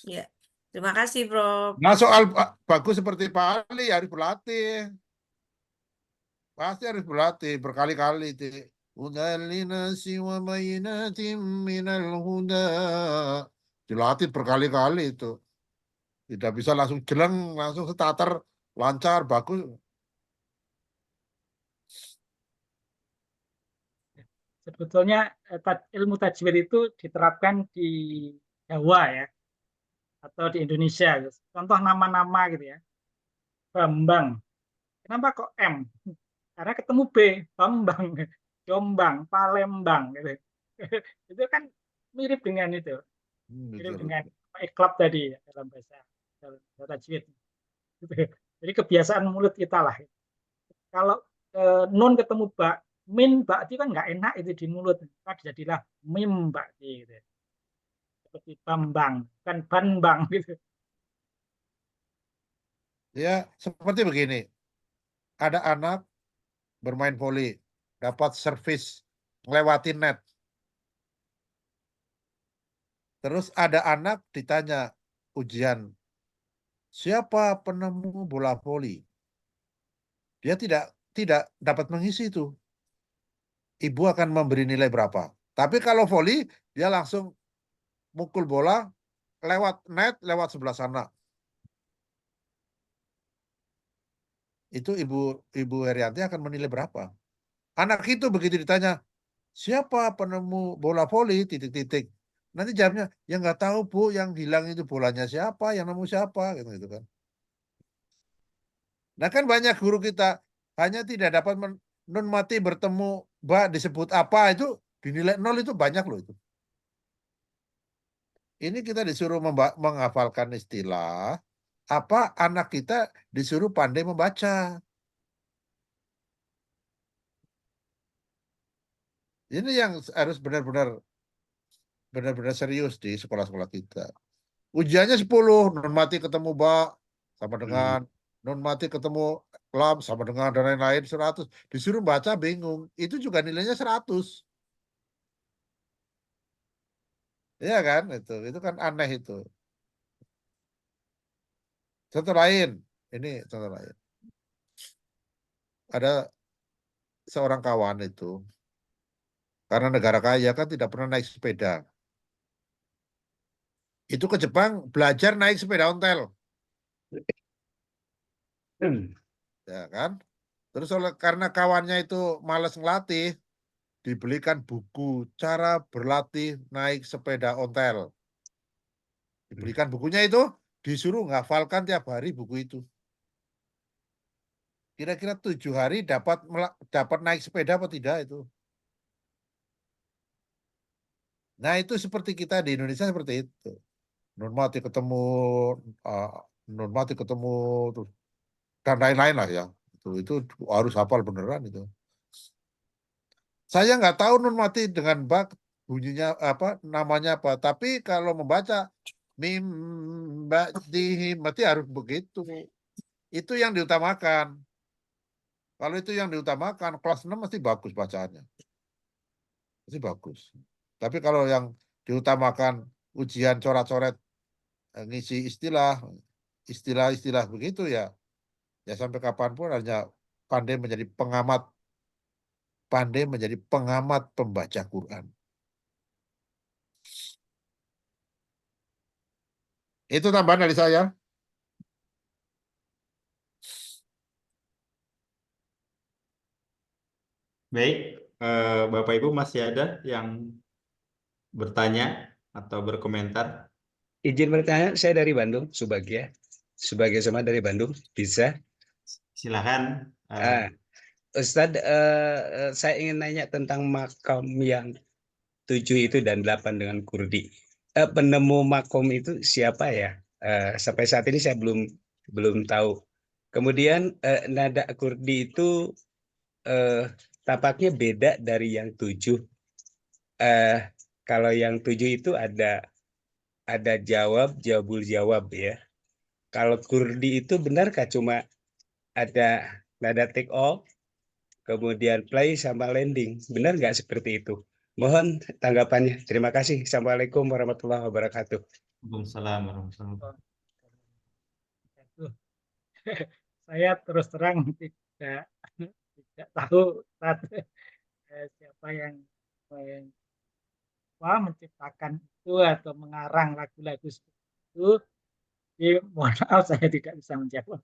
Ya. Terima kasih, Prof. Nah, soal bagus seperti Pak Ali harus berlatih. Pasti harus berlatih berkali-kali. Dilatih berkali-kali itu. Tidak bisa langsung jeleng, langsung starter, lancar, bagus. Sebetulnya ilmu tajwid itu diterapkan di Jawa ya, atau di Indonesia. Contoh nama-nama gitu ya. Bambang. Kenapa kok M? Karena ketemu B, Bambang, Jombang, Palembang gitu. Itu kan mirip dengan itu. Mirip Betul. dengan iklab tadi ya, dalam bahasa tajwid. Gitu. Jadi kebiasaan mulut kita lah. Kalau nun ketemu ba, min bakti kan nggak enak itu di mulut. Maka jadilah mim bakti gitu. Seperti Bambang, kan Banbang gitu. Ya, seperti begini. Ada anak bermain voli, dapat servis, melewati net. Terus ada anak ditanya ujian, siapa penemu bola voli? Dia tidak dapat mengisi itu. Ibu akan memberi nilai berapa? Tapi kalau voli, dia langsung mukul bola lewat net, lewat sebelah sana. Itu Ibu Herianti akan menilai berapa? Anak itu begitu ditanya, siapa penemu bola voli? Titik-titik. Nanti jawabnya, ya nggak tahu Bu, yang hilang itu bolanya siapa, yang nemu siapa, gitu kan. Nah kan banyak guru kita hanya tidak dapat nun mati bertemu Mbak disebut apa itu dinilai 0 itu banyak loh itu. Ini kita disuruh menghafalkan istilah, apa anak kita disuruh pandai membaca. Ini yang harus benar-benar serius di sekolah-sekolah kita. Ujiannya 10, nun mati ketemu Mbak sama dengan Nun mati ketemu lam sama dengan dan lain-lain 100. Disuruh baca bingung. Itu juga nilainya 100. Iya kan? Itu kan aneh itu. Contoh lain. Ini contoh lain. Ada seorang kawan itu, karena negara kaya kan tidak pernah naik sepeda. Itu ke Jepang belajar naik sepeda ontel. Ya kan? Terus karena kawannya itu malas ngelatih, dibelikan buku cara berlatih naik sepeda ontel. Diberikan bukunya itu, disuruh menghafalkan tiap hari buku itu. Kira-kira 7 hari dapat naik sepeda apa tidak itu? Nah itu seperti kita di Indonesia seperti itu. Normati ketemu, normati ketemu, dan lain-lain lah ya. Itu harus hafal beneran itu. Saya nggak tahu normati dengan bak bunyinya apa, namanya apa. Tapi kalau membaca mim berarti harus begitu. Itu yang diutamakan. Kalau itu yang diutamakan, kelas 6 mesti bagus bacaannya. Mesti bagus. Tapi kalau yang diutamakan ujian coret-coret, ngisi istilah-istilah begitu ya sampai kapanpun hanya pandai menjadi pengamat pembaca Quran. Itu tambahan dari saya. Baik, Bapak Ibu masih ada yang bertanya atau berkomentar? Izin bertanya, saya dari Bandung, Subagya. Subagya sama dari Bandung, bisa? Silakan. Ustadz, saya ingin nanya tentang makam yang 7 itu dan 8 dengan kurdi. Penemu makom itu siapa ya? Sampai saat ini saya belum tahu. Kemudian nada kurdi itu tampaknya beda dari yang 7. Kalau yang 7 itu ada jawabul jawab ya. Kalau kurdi itu benarkah cuma ada nada take off, kemudian play sama landing? Benar nggak seperti itu? Mohon tanggapannya. Terima kasih. Assalamualaikum warahmatullahi wabarakatuh. Waalaikumsalam warahmatullahi wabarakatuh. Saya terus terang tidak tahu siapa yang menciptakan itu atau mengarang lagu-lagu seperti itu. Jadi mohon maaf saya tidak bisa menjawab.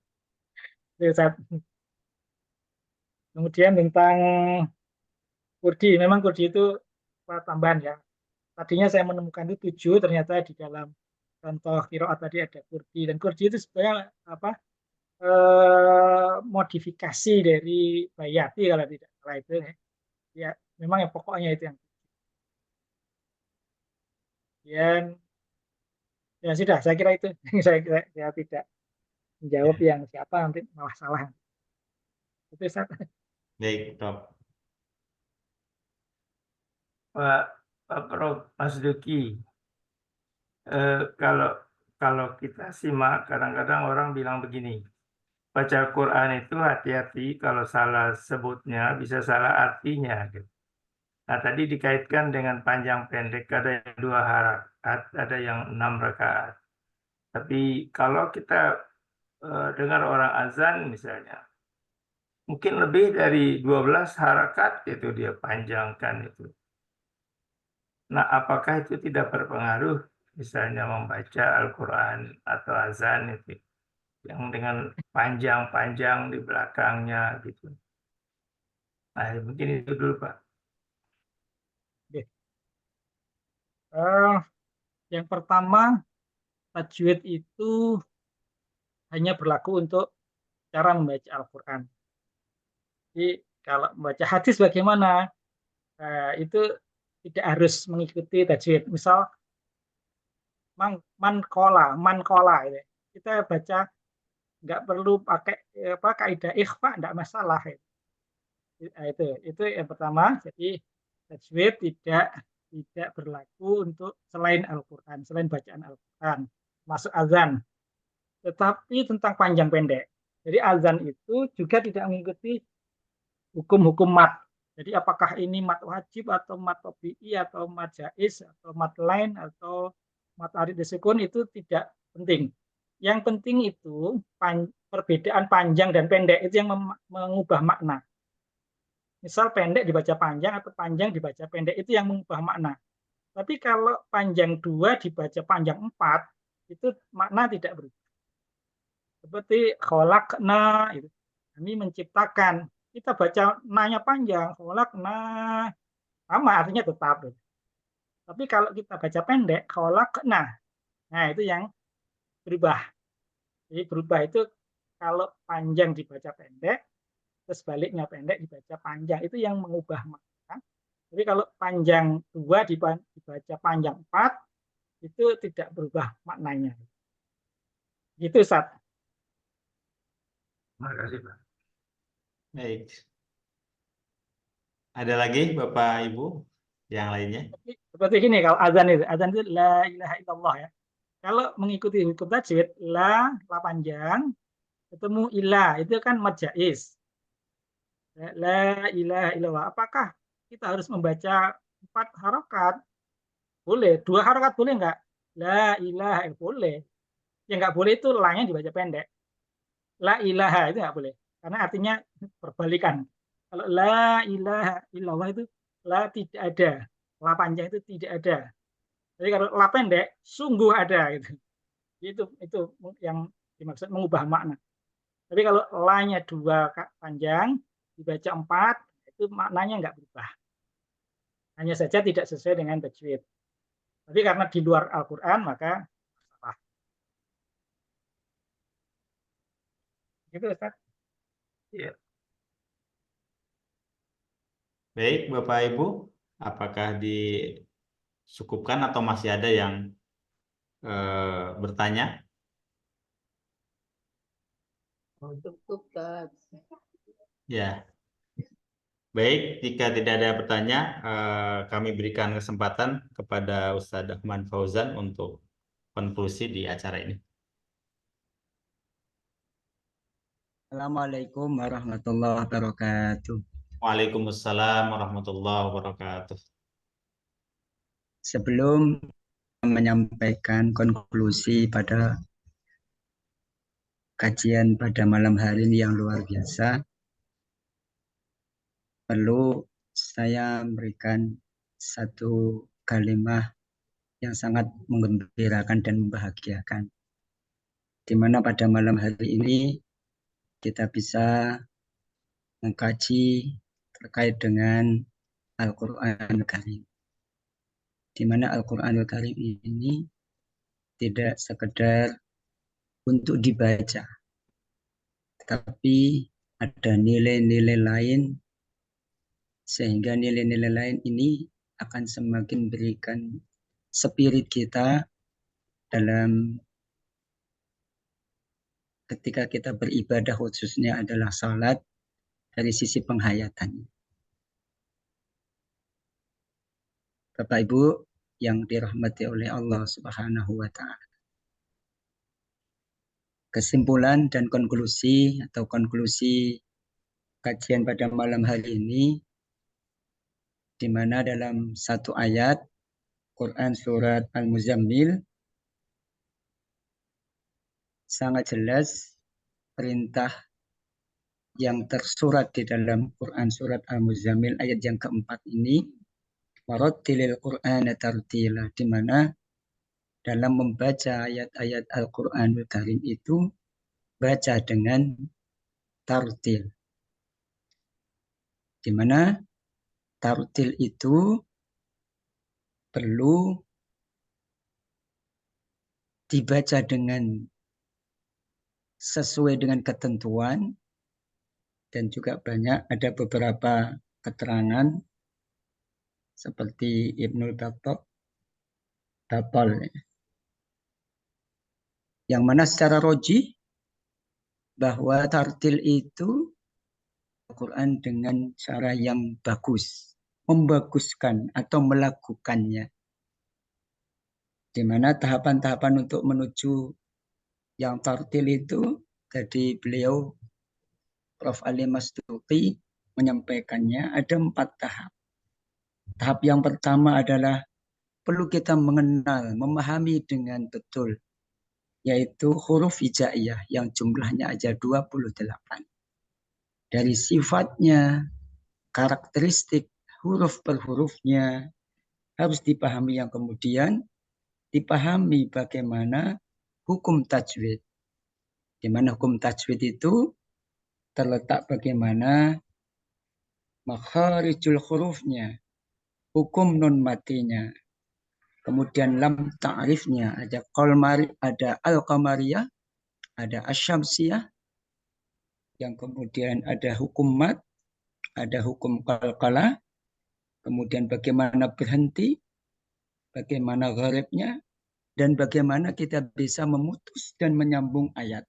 Kemudian tentang kurdi, memang kurdi itu tambahan ya. Tadinya saya menemukan itu 7, ternyata di dalam contoh qiraat tadi ada kurdi, dan kurdi itu sebenarnya apa, modifikasi dari Bayati kalau tidak salah itu ya. Memang yang pokoknya itu yang ya sudah, saya kira itu. saya tidak menjawab yang siapa nanti malah salah. Itu Baik, Prof. Pak Prof. Mas Duki, kalau kita simak kadang-kadang orang bilang begini, baca Quran itu hati-hati kalau salah sebutnya bisa salah artinya. Gitu. Nah tadi dikaitkan dengan panjang pendek, ada yang 2 rakaat, ada yang 6 rakaat. Tapi kalau kita dengar orang azan misalnya, mungkin lebih dari 12 harakat itu dia panjangkan itu. Nah, apakah itu tidak berpengaruh misalnya membaca Al-Quran atau azan itu yang dengan panjang-panjang di belakangnya gitu. Nah, mungkin itu dulu Pak. Yang pertama, tajwid itu hanya berlaku untuk cara membaca Al-Quran. Jadi kalau membaca hadis bagaimana? Itu tidak harus mengikuti tajwid. Misal mankola gitu. Kita baca nggak perlu pakai kaidah ikhfa, nggak masalah. Itu yang pertama. Jadi tajwid tidak berlaku untuk selain Al-Quran, selain bacaan Al-Quran, masuk azan. Tetapi tentang panjang pendek. Jadi azan itu juga tidak mengikuti hukum-hukum mat. Jadi apakah ini mat wajib atau mat tabi'i atau mat jaiz atau mat lain atau mat arid sukun itu tidak penting. Yang penting itu perbedaan panjang dan pendek itu yang mengubah makna. Misal pendek dibaca panjang atau panjang dibaca pendek itu yang mengubah makna. Tapi kalau panjang 2 dibaca panjang 4 itu makna tidak berubah. Seperti khalaqna itu. Kami menciptakan. Kita baca nanya panjang, khalaqna sama artinya tetap. Tapi kalau kita baca pendek, khalaqna. Nah, itu yang berubah. Jadi berubah itu kalau panjang dibaca pendek, terus baliknya pendek dibaca panjang. Itu yang mengubah makna. Jadi kalau panjang 2 dibaca panjang 4, itu tidak berubah maknanya. Gitu, Ustaz. Terima kasih, Pak. Baik. Ada lagi Bapak Ibu yang lainnya? Seperti gini kalau azan itu la ilaha illallah ya. Kalau mengikuti hukum tajwid la panjang ketemu ilah itu kan mad jaiz. La ilaha illallah. Apakah kita harus membaca 4 harokat? Boleh. 2 harokat boleh enggak? La ilaha boleh. Yang enggak boleh itu la-nya dibaca pendek. La ilaha itu enggak boleh. Karena artinya berbalikan. Kalau la ilaha illallah itu la tidak ada. La panjang itu tidak ada. Jadi kalau la pendek sungguh ada gitu. Itu yang dimaksud mengubah makna. Tapi kalau la-nya 2 panjang dibaca 4 itu maknanya enggak berubah. Hanya saja tidak sesuai dengan tajwid. Tapi karena di luar Al-Qur'an maka salah. Gitu Ustaz. Iya. Baik, Bapak Ibu, apakah disukupkan atau masih ada yang bertanya? Ya. Baik, jika tidak ada bertanya, kami berikan kesempatan kepada Ustadz Ahmad Fauzan untuk konklusi di acara ini. Assalamualaikum warahmatullahi wabarakatuh. Waalaikumsalam warahmatullahi wabarakatuh. Sebelum menyampaikan konklusi pada kajian pada malam hari ini yang luar biasa, perlu saya memberikan satu kalimat yang sangat menggembirakan dan membahagiakan. Di mana pada malam hari ini kita bisa mengkaji terkait dengan Al-Qur'anul Karim. Di mana Al-Qur'anul Karim ini tidak sekedar untuk dibaca, tetapi ada nilai-nilai lain, sehingga nilai-nilai lain ini akan semakin berikan spirit kita dalam ketika kita beribadah, khususnya adalah salat dari sisi penghayatan. Bapak Ibu yang dirahmati oleh Allah Subhanahu wa Ta'ala. Kesimpulan dan konklusi atau konklusi kajian pada malam hari ini, di mana dalam satu ayat Quran surat Al-Muzammil sangat jelas perintah yang tersurat di dalam Quran surat Al-Muzammil ayat yang keempat ini, warattilil Qur'ana tartila, di mana dalam membaca ayat-ayat Al-Qur'anul Karim itu baca dengan tartil. Di mana tartil itu perlu dibaca dengan sesuai dengan ketentuan, dan juga banyak ada beberapa keterangan seperti Ibnul Battal, yang mana secara roji bahwa tartil itu Al-Quran dengan cara yang bagus, membaguskan atau melakukannya, di mana tahapan-tahapan untuk menuju yang tartil itu tadi beliau Prof. Ali Masduki menyampaikannya ada 4 tahap. Tahap yang pertama adalah perlu kita mengenal, memahami dengan betul, yaitu huruf hijaiyah yang jumlahnya aja 28. Dari sifatnya, karakteristik huruf per hurufnya harus dipahami, yang kemudian dipahami bagaimana hukum tajwid. Di mana hukum tajwid itu terletak bagaimana makharijul hurufnya, hukum nun matinya, kemudian lam ta'rifnya, ada qalmari, ada al-qamariyah, ada asyamsiyah, yang kemudian ada hukum mat, ada hukum qalqalah, kemudian bagaimana berhenti, bagaimana gharibnya, dan bagaimana kita bisa memutus dan menyambung ayat.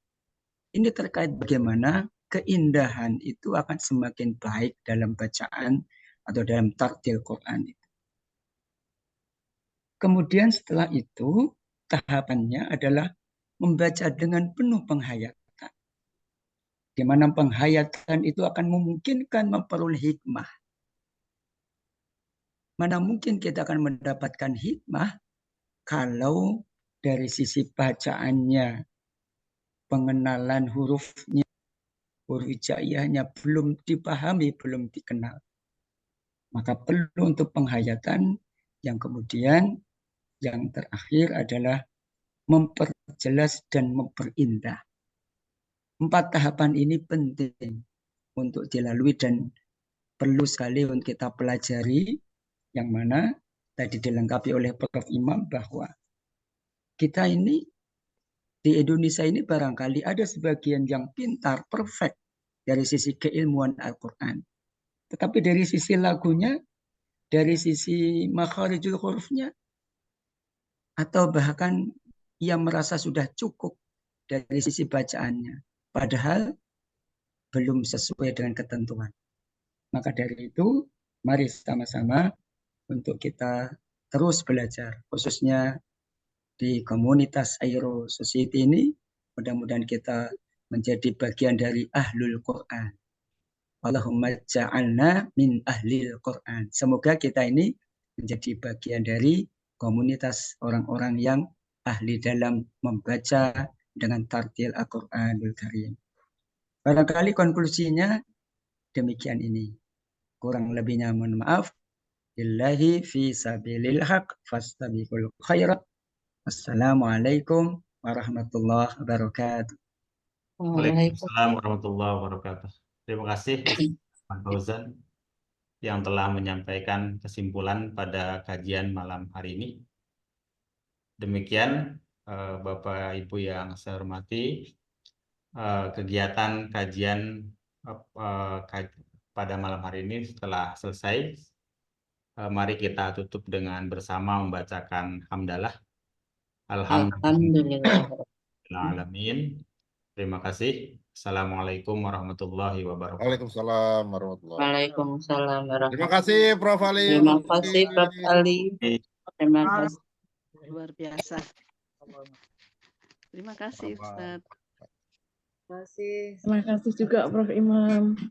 Ini terkait bagaimana keindahan itu akan semakin baik dalam bacaan atau dalam tartil Quran itu. Kemudian setelah itu tahapannya adalah membaca dengan penuh penghayatan. Di mana penghayatan itu akan memungkinkan memperoleh hikmah. Mana mungkin kita akan mendapatkan hikmah kalau dari sisi bacaannya, pengenalan hurufnya, huruf hijaiyahnya belum dipahami, belum dikenal. Maka perlu untuk penghayatan, yang kemudian yang terakhir adalah memperjelas dan memperindah. 4 tahapan ini penting untuk dilalui dan perlu sekali untuk kita pelajari, yang mana tadi dilengkapi oleh Prof. Imam bahwa kita ini di Indonesia ini barangkali ada sebagian yang pintar, perfect dari sisi keilmuan Al-Quran. Tetapi dari sisi lagunya, dari sisi makharijul hurufnya, atau bahkan ia merasa sudah cukup dari sisi bacaannya. Padahal belum sesuai dengan ketentuan. Maka dari itu, mari sama-sama untuk kita terus belajar, khususnya di komunitas Airo Society ini, mudah-mudahan kita menjadi bagian dari Ahlul Quran. Allahumma ja'alna min ahlil Quran. Semoga kita ini menjadi bagian dari komunitas orang-orang yang ahli dalam membaca dengan tartil Al-Quranul Karim. Barangkali konklusinya demikian ini. Kurang lebihnya mohon maaf. Billahi fi sabilil haq fastabiqul khairat. Assalamualaikum warahmatullahi wabarakatuh. Waalaikumsalam warahmatullahi wabarakatuh. Terima kasih Pak Fauzan yang telah menyampaikan kesimpulan pada kajian malam hari ini. Demikian Bapak Ibu yang saya hormati, kegiatan kajian pada malam hari ini telah selesai. Mari kita tutup dengan bersama membacakan hamdalah. Alhamdulillahirrahmanirrahim. Terima kasih. Assalamualaikum warahmatullahi wabarakatuh. Waalaikumsalam warahmatullahi wabarakatuh. Waalaikumsalam Terima kasih Prof. Ali. Terima kasih Prof. Ali. Terima kasih. Luar biasa. Terima kasih Ustaz. Terima kasih. Terima kasih juga Prof. Imam.